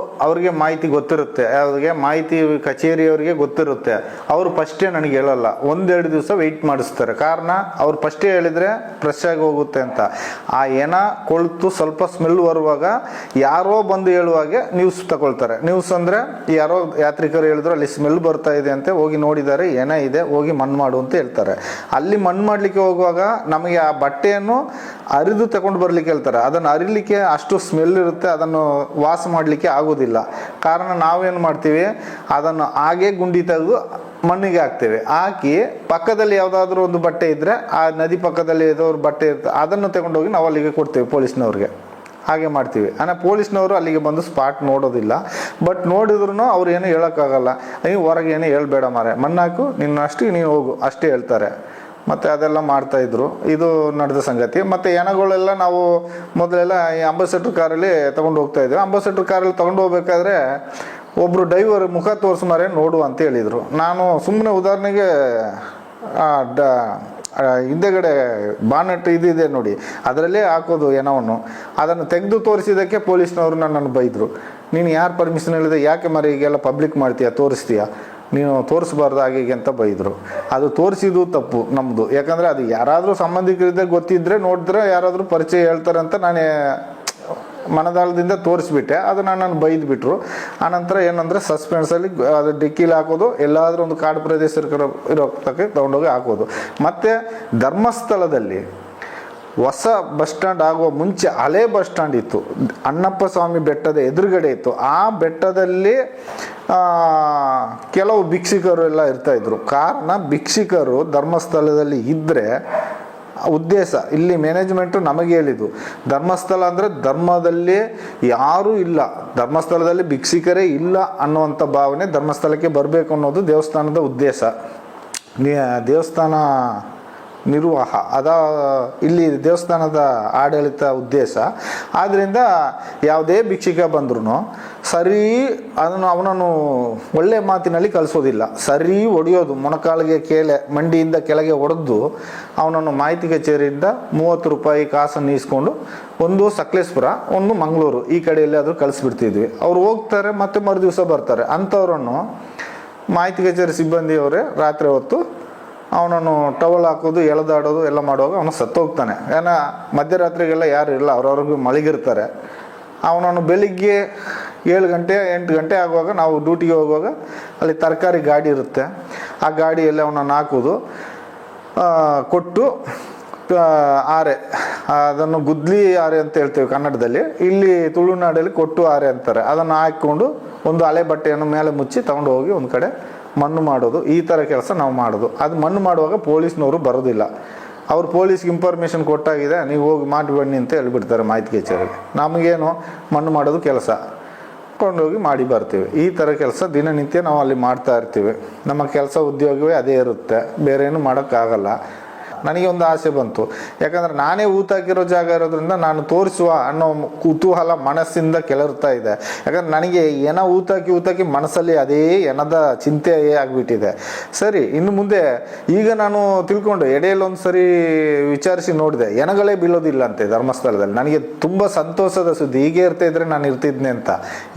ಅವ್ರಿಗೆ ಮಾಹಿತಿ ಗೊತ್ತಿರುತ್ತೆ, ಅವ್ರಿಗೆ ಮಾಹಿತಿ ಕಚೇರಿಯವರಿಗೆ ಗೊತ್ತಿರುತ್ತೆ. ಅವರು ಫಸ್ಟೇ ನನಗೆ ಹೇಳಲ್ಲ, 1-2 ದಿವಸ ವೆಯ್ಟ್ ಮಾಡಿಸ್ತಾರೆ. ಕಾರಣ ಅವ್ರು ಫಸ್ಟೇ ಹೇಳಿದರೆ ಫ್ರೆಶ್ ಆಗಿ ಹೋಗುತ್ತೆ ಅಂತ. ಆ ಏನ ಕೊಳ್ತು ಸ್ವಲ್ಪ ಸ್ಮೆಲ್ ಬರುವಾಗ ಯಾರೋ ಬಂದು ಹೇಳುವಾಗೆ ನ್ಯೂಸ್ ತಗೊಳ್ತಾರೆ. ನ್ಯೂಸ್ ಅಂದರೆ ಯಾರೋ ಯಾತ್ರಿಕರು ಹೇಳಿದ್ರು ಅಲ್ಲಿ ಸ್ಮೆಲ್ ಬರ್ತಾ ಇದೆ ಅಂತ, ಹೋಗಿ ನೋಡಿದ್ದಾರೆ ಏನ ಇದೆ, ಹೋಗಿ ಮಣ್ಣು ಮಾಡು ಅಂತ ಹೇಳ್ತಾರೆ. ಅಲ್ಲಿ ಮಣ್ಣು ಮಾಡಲಿಕ್ಕೆ ಹೋಗುವಾಗ ನಮಗೆ ಆ ಬಟ್ಟೆಯನ್ನು ಅರಿದು ತಗೊಂಡು ಬರ್ಲಿಕ್ಕೆ ಹೇಳ್ತಾರೆ. ಅದನ್ನು ಅರಿಲಿಕ್ಕೆ ಅಷ್ಟು ಸ್ಮೆಲ್ ಇರುತ್ತೆ, ಅದನ್ನು ವಾಸ ಮಾಡಲಿಕ್ಕೆ ಆಗೋದಿಲ್ಲ. ಕಾರಣ ನಾವೇನು ಮಾಡ್ತೀವಿ, ಅದನ್ನು ಹಾಗೆ ಗುಂಡಿ ತೆಗೆದು ಮಣ್ಣಿಗೆ ಹಾಕ್ತೇವೆ. ಹಾಕಿ ಪಕ್ಕದಲ್ಲಿ ಯಾವುದಾದ್ರೂ ಒಂದು ಬಟ್ಟೆ ಇದ್ದರೆ, ಆ ನದಿ ಪಕ್ಕದಲ್ಲಿ ಏದೋರು ಬಟ್ಟೆ ಇರುತ್ತೆ, ಅದನ್ನು ತಗೊಂಡೋಗಿ ನಾವು ಅಲ್ಲಿಗೆ ಕೊಡ್ತೇವೆ ಪೊಲೀಸ್ನವ್ರಿಗೆ. ಹಾಗೆ ಮಾಡ್ತೀವಿ. ಅಂದರೆ ಪೊಲೀಸ್ನವರು ಅಲ್ಲಿಗೆ ಬಂದು ಸ್ಪಾಟ್ ನೋಡೋದಿಲ್ಲ. ಬಟ್ ನೋಡಿದ್ರು ಅವ್ರು ಏನು ಹೇಳೋಕ್ಕಾಗಲ್ಲ, ನೀವು ಹೊರಗೆ ಏನು ಹೇಳ್ಬೇಡ ಮಾರೆ, ಮಣ್ಣಾಕು ನಿನ್ನಷ್ಟು ನೀನು ಹೋಗು ಅಷ್ಟೇ ಹೇಳ್ತಾರೆ. ಮತ್ತು ಅದೆಲ್ಲ ಮಾಡ್ತಾಯಿದ್ರು. ಇದು ನಡೆದ ಸಂಗತಿ. ಮತ್ತು ಹೆಣಗಳೆಲ್ಲ ನಾವು ಮೊದಲೆಲ್ಲ ಈ ಅಂಬಾಸೆಡರ್ ಕಾರಲ್ಲಿ ತೊಗೊಂಡು ಹೋಗ್ತಾಯಿದ್ವಿ. ಅಂಬಾಸೆಡರ್ ಕಾರಲ್ಲಿ ತೊಗೊಂಡು ಹೋಗ್ಬೇಕಾದ್ರೆ ಒಬ್ಬರು ಡ್ರೈವರ್ ಮುಖ ತೋರಿಸ್ಮಾರೆ ನೋಡು ಅಂತ ಹೇಳಿದರು. ನಾನು ಸುಮ್ಮನೆ ಉದಾಹರಣೆಗೆ ಹಿಂದೆಗಡೆ ಬಾನೆಟ್ ಇದಿದೆ ನೋಡಿ, ಅದರಲ್ಲೇ ಹಾಕೋದು ಏನವನ್ನು, ಅದನ್ನು ತೆಗೆದು ತೋರಿಸಿದ್ದಕ್ಕೆ ಪೊಲೀಸ್ನವರು ನನ್ನನ್ನು ಬೈದರು. ನೀನು ಯಾರು ಪರ್ಮಿಷನ್ ಹೇಳಿದೆ, ಯಾಕೆ ಮರಿ ಈಗೆಲ್ಲ ಪಬ್ಲಿಕ್ ಮಾಡ್ತೀಯಾ, ತೋರಿಸ್ತೀಯಾ, ನೀನು ತೋರಿಸ್ಬಾರ್ದು ಹಾಗೆ ಅಂತ ಬೈದರು. ಅದು ತೋರಿಸಿದ್ದು ತಪ್ಪು ನಮ್ಮದು. ಯಾಕಂದರೆ ಅದು ಯಾರಾದರೂ ಸಂಬಂಧಿಕರಿದ್ದರೆ ಗೊತ್ತಿದ್ದರೆ ನೋಡಿದ್ರೆ ಯಾರಾದರೂ ಪರಿಚಯ ಹೇಳ್ತಾರೆ ಅಂತ ನಾನು ಮನದಾಳದಿಂದ ತೋರಿಸ್ಬಿಟ್ಟೆ. ಅದು ನನ್ನನ್ನು ಬೈದ್ಬಿಟ್ರು. ಆನಂತರ ಏನಂದರೆ ಸಸ್ಪೆನ್ಸಲ್ಲಿ ಅದು ಡಿಕ್ಕಿಲಿ ಹಾಕೋದು, ಎಲ್ಲಾದರೂ ಒಂದು ಕಾಡು ಪ್ರದೇಶ ಇರೋಕ್ಕೆ ತೊಗೊಂಡೋಗಿ ಹಾಕೋದು. ಮತ್ತು ಧರ್ಮಸ್ಥಳದಲ್ಲಿ ಹೊಸ ಬಸ್ ಸ್ಟ್ಯಾಂಡ್ ಆಗುವ ಮುಂಚೆ ಹಳೆ ಬಸ್ ಸ್ಟ್ಯಾಂಡ್ ಇತ್ತು, ಅಣ್ಣಪ್ಪ ಸ್ವಾಮಿ ಬೆಟ್ಟದ ಎದುರುಗಡೆ ಇತ್ತು. ಆ ಬೆಟ್ಟದಲ್ಲಿ ಕೆಲವು ಭಿಕ್ಷುಕರು ಎಲ್ಲ ಇರ್ತಾಯಿದ್ರು. ಕಾರಣ ಭಿಕ್ಷುಕರು ಧರ್ಮಸ್ಥಳದಲ್ಲಿ ಇದ್ದರೆ ಉದ್ದೇಶ, ಇಲ್ಲಿ ಮ್ಯಾನೇಜ್ಮೆಂಟು ನಮಗೆ ಹೇಳಿದ್ದು, ಧರ್ಮಸ್ಥಳ ಅಂದರೆ ಧರ್ಮದಲ್ಲಿ ಯಾರೂ ಇಲ್ಲ, ಧರ್ಮಸ್ಥಳದಲ್ಲಿ ಭಿಕ್ಷುಕರೇ ಇಲ್ಲ ಅನ್ನುವಂಥ ಭಾವನೆ ಧರ್ಮಸ್ಥಳಕ್ಕೆ ಬರಬೇಕು ಅನ್ನೋದು ದೇವಸ್ಥಾನದ ಉದ್ದೇಶ. ದೇವಸ್ಥಾನ ನಿರ್ವಾಹ ಇಲ್ಲಿ ದೇವಸ್ಥಾನದ ಆಡಳಿತ ಉದ್ದೇಶ. ಆದ್ದರಿಂದ ಯಾವುದೇ ಭಿಕ್ಷುಕ ಬಂದ್ರೂ ಸರಿ ಅವನನ್ನು ಒಳ್ಳೆ ಮಾತಿನಲ್ಲಿ ಕಳಿಸೋದಿಲ್ಲ, ಸರಿ ಹೊಡೆಯೋದು, ಮೊಣಕಾಲಿಗೆ ಮಂಡಿಯಿಂದ ಕೆಳಗೆ ಹೊಡೆದು ಅವನನ್ನು ಮಾಹಿತಿ ಕಚೇರಿಯಿಂದ 30 ರೂಪಾಯಿ ಕಾಸನ್ನು ಇಸ್ಕೊಂಡು ಒಂದು ಸಕಲೇಶ್ಪುರ, ಒಂದು ಮಂಗಳೂರು, ಈ ಕಡೆಯಲ್ಲಿ ಆದರೂ ಕಳಿಸ್ಬಿಡ್ತಿದ್ವಿ. ಅವ್ರು ಹೋಗ್ತಾರೆ, ಮತ್ತೆ ಮರುದಿವಸ ಬರ್ತಾರೆ. ಅಂಥವ್ರನ್ನು ಮಾಹಿತಿ ಕಚೇರಿ ಸಿಬ್ಬಂದಿಯವರೇ ರಾತ್ರಿ ಹೊತ್ತು ಅವನನ್ನು ಟವಲ್ ಹಾಕೋದು, ಎಳೆದಾಡೋದು ಎಲ್ಲ ಮಾಡುವಾಗ ಅವನು ಸತ್ತೋಗ್ತಾನೆ. ಏನೋ ಮಧ್ಯರಾತ್ರಿಗೆಲ್ಲ ಯಾರು ಇಲ್ಲ, ಅವ್ರವ್ರಿಗೂ ಮಲಗಿರ್ತಾರೆ. ಅವನನ್ನು ಬೆಳಿಗ್ಗೆ 7 ಗಂಟೆ 8 ಗಂಟೆ ಆಗುವಾಗ ನಾವು ಡ್ಯೂಟಿಗೆ ಹೋಗುವಾಗ ಅಲ್ಲಿ ತರಕಾರಿ ಗಾಡಿ ಇರುತ್ತೆ, ಆ ಗಾಡಿಯಲ್ಲಿ ಅವನನ್ನು ಹಾಕೋದು, ಕೊಟ್ಟು ಆರೆ, ಅದನ್ನು ಗುದ್ಲಿ ಆರೆ ಅಂತ ಹೇಳ್ತೇವೆ ಕನ್ನಡದಲ್ಲಿ, ಇಲ್ಲಿ ತುಳುನಾಡಲ್ಲಿ ಕೊಟ್ಟು ಆರೆ ಅಂತಾರೆ. ಅದನ್ನು ಹಾಕ್ಕೊಂಡು ಒಂದು ಹಳೆ ಬಟ್ಟೆಯನ್ನು ಮೇಲೆ ಮುಚ್ಚಿ ತಗೊಂಡು ಹೋಗಿ ಒಂದು ಕಡೆ ಮಣ್ಣು ಮಾಡೋದು. ಈ ಥರ ಕೆಲಸ ನಾವು ಮಾಡೋದು. ಅದು ಮಣ್ಣು ಮಾಡುವಾಗ ಪೊಲೀಸ್ನವರು ಬರೋದಿಲ್ಲ. ಅವ್ರು ಪೊಲೀಸ್ಗೆ ಇನ್ಫಾರ್ಮೇಷನ್ ಕೊಟ್ಟಾಗಿದೆ, ನೀವು ಹೋಗಿ ಮಾಡಿ ಬನ್ನಿ ಅಂತ ಹೇಳ್ಬಿಡ್ತಾರೆ ಮಾಹಿತಿ ಕಚೇರಿಗೆ. ನಮಗೇನು ಮಣ್ಣು ಮಾಡೋದು ಕೆಲಸ, ಕೊಂಡೋಗಿ ಮಾಡಿ ಬರ್ತೀವಿ. ಈ ಥರ ಕೆಲಸ ದಿನನಿತ್ಯ ನಾವು ಅಲ್ಲಿ ಮಾಡ್ತಾ ಇರ್ತೀವಿ. ನಮ್ಮ ಕೆಲಸ ಉದ್ಯೋಗವೇ ಅದೇ ಇರುತ್ತೆ, ಬೇರೆ ಏನು ಮಾಡೋಕ್ಕಾಗಲ್ಲ. ನನಗೆ ಒಂದು ಆಸೆ ಬಂತು, ಯಾಕಂದರೆ ನಾನೇ ಊತಾಕಿರೋ ಜಾಗ ಇರೋದ್ರಿಂದ ನಾನು ತೋರಿಸುವ ಅನ್ನೋ ಕುತೂಹಲ ಮನಸ್ಸಿಂದ ಕೆಳರ್ತಾ ಇದೆ. ಯಾಕಂದರೆ ನನಗೆ ಏನ ಊತಾಕಿ ಮನಸ್ಸಲ್ಲಿ ಅದೇ ಏನದ ಚಿಂತೆಯೇ ಆಗಿಬಿಟ್ಟಿದೆ. ಸರಿ, ಇನ್ನು ಮುಂದೆ ಈಗ ನಾನು ತಿಳ್ಕೊಂಡು ಎಡೆಯಲ್ಲಿ ಒಂದು ಸರಿ ವಿಚಾರಿಸಿ ನೋಡಿದೆ, ಎನಗಳೇ ಬೀಳೋದಿಲ್ಲ ಅಂತೆ ಧರ್ಮಸ್ಥಳದಲ್ಲಿ. ನನಗೆ ತುಂಬ ಸಂತೋಷದ ಸುದ್ದಿ, ಹೀಗೆ ಇರ್ತಾ ಇದ್ರೆ ನಾನು ಇರ್ತಿದ್ನೆ ಅಂತ.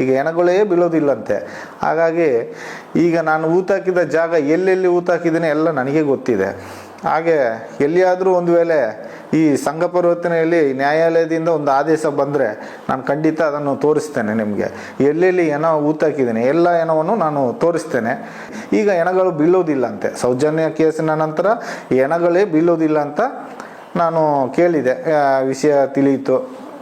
ಈಗ ಎನಗಳೇ ಬೀಳೋದಿಲ್ಲಂತೆ. ಹಾಗಾಗಿ ಈಗ ನಾನು ಊತಾಕಿದ ಜಾಗ ಎಲ್ಲೆಲ್ಲಿ ಊತಾಕಿದ್ದೀನಿ ಎಲ್ಲ ನನಗೆ ಗೊತ್ತಿದೆ. ಹಾಗೆ ಎಲ್ಲಿಯಾದರೂ ಒಂದು ವೇಳೆ ಈ ಸಂಘ ಪರಿವರ್ತನೆಯಲ್ಲಿ ನ್ಯಾಯಾಲಯದಿಂದ ಒಂದು ಆದೇಶ ಬಂದರೆ ನಾನು ಖಂಡಿತ ಅದನ್ನು ತೋರಿಸ್ತೇನೆ ನಿಮಗೆ. ಎಲ್ಲೆಲ್ಲಿ ಹೆಣ ಊತಾಕಿದ್ದೀನಿ ಎಲ್ಲ ಹೆಣವನ್ನು ನಾನು ತೋರಿಸ್ತೇನೆ. ಈಗ ಹೆಣಗಳು ಬೀಳೋದಿಲ್ಲ ಅಂತೆ. ಸೌಜನ್ಯ ಕೇಸಿನ ನಂತರ ಹೆಣಗಳೇ ಬೀಳೋದಿಲ್ಲ ಅಂತ ನಾನು ಕೇಳಿದೆ, ವಿಷಯ ತಿಳಿಯಿತು.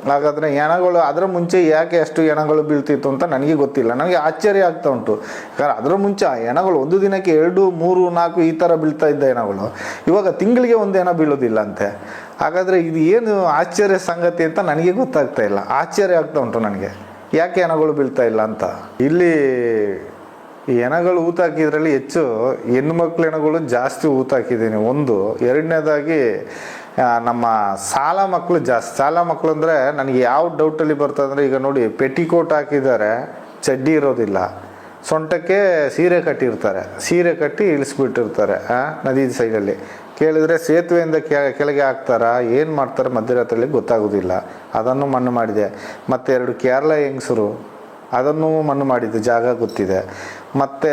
ಹಾಗಾದರೆ ಹೆಣಗಳು ಅದರ ಮುಂಚೆ ಯಾಕೆ ಅಷ್ಟು ಹೆಣಗಳು ಬೀಳ್ತಿತ್ತು ಅಂತ ನನಗೆ ಗೊತ್ತಿಲ್ಲ. ನನಗೆ ಆಶ್ಚರ್ಯ ಆಗ್ತಾ ಉಂಟು. ಯಾಕಂದ್ರೆ ಅದರ ಮುಂಚೆ ಆ ಹೆಣಗಳು ಒಂದು ದಿನಕ್ಕೆ 2, 3, 4 ಈ ಥರ ಬೀಳ್ತಾ ಇದ್ದ ಹೆಣಗಳು ಇವಾಗ ತಿಂಗಳಿಗೆ ಒಂದು ಹೆಣ ಬೀಳೋದಿಲ್ಲ ಅಂತೆ. ಹಾಗಾದರೆ ಇದು ಏನು ಆಶ್ಚರ್ಯ ಸಂಗತಿ ಅಂತ ನನಗೆ ಗೊತ್ತಾಗ್ತಾ ಇಲ್ಲ. ಆಶ್ಚರ್ಯ ಆಗ್ತಾ ಉಂಟು ನನಗೆ, ಯಾಕೆ ಹೆಣಗಳು ಬೀಳ್ತಾ ಇಲ್ಲ ಅಂತ. ಇಲ್ಲಿ ಈ ಹೆಣಗಳು ಊತಾಕಿದ್ರಲ್ಲಿ ಹೆಚ್ಚು ಹೆಣ್ಣು ಮಕ್ಳು ಹೆಣಗಳು ಜಾಸ್ತಿ ಊತಾಕಿದ್ದೀನಿ ಒಂದು. ಎರಡನೇದಾಗಿ ನಮ್ಮ ಸಾಲ ಮಕ್ಕಳು ಜಾಸ್ತಿ. ಸಾಲ ಮಕ್ಕಳು ಅಂದರೆ ನನಗೆ ಯಾವ ಡೌಟಲ್ಲಿ ಬರ್ತದಂದರೆ, ಈಗ ನೋಡಿ ಪೆಟಿಕೋಟ್ ಹಾಕಿದ್ದಾರೆ, ಚಡ್ಡಿ ಇರೋದಿಲ್ಲ, ಸೊಂಟಕ್ಕೆ ಸೀರೆ ಕಟ್ಟಿರ್ತಾರೆ, ಸೀರೆ ಕಟ್ಟಿ ಇಳಿಸ್ಬಿಟ್ಟಿರ್ತಾರೆ ನದಿ ಸೈಡಲ್ಲಿ. ಕೇಳಿದರೆ ಸೇತುವೆಯಿಂದ ಕೆಳಗೆ ಹಾಕ್ತಾರಾ ಏನು ಮಾಡ್ತಾರೆ ಮಧ್ಯರಾತ್ರಿಯಲ್ಲಿ ಗೊತ್ತಾಗೋದಿಲ್ಲ. ಅದನ್ನು ಮಣ್ಣು ಮಾಡಿದೆ. ಮತ್ತು 2 ಕೇರಳ ಹೆಂಗಸರು ಅದನ್ನು ಮಣ್ಣು ಮಾಡಿದ್ದು ಜಾಗ ಗೊತ್ತಿದೆ. ಮತ್ತು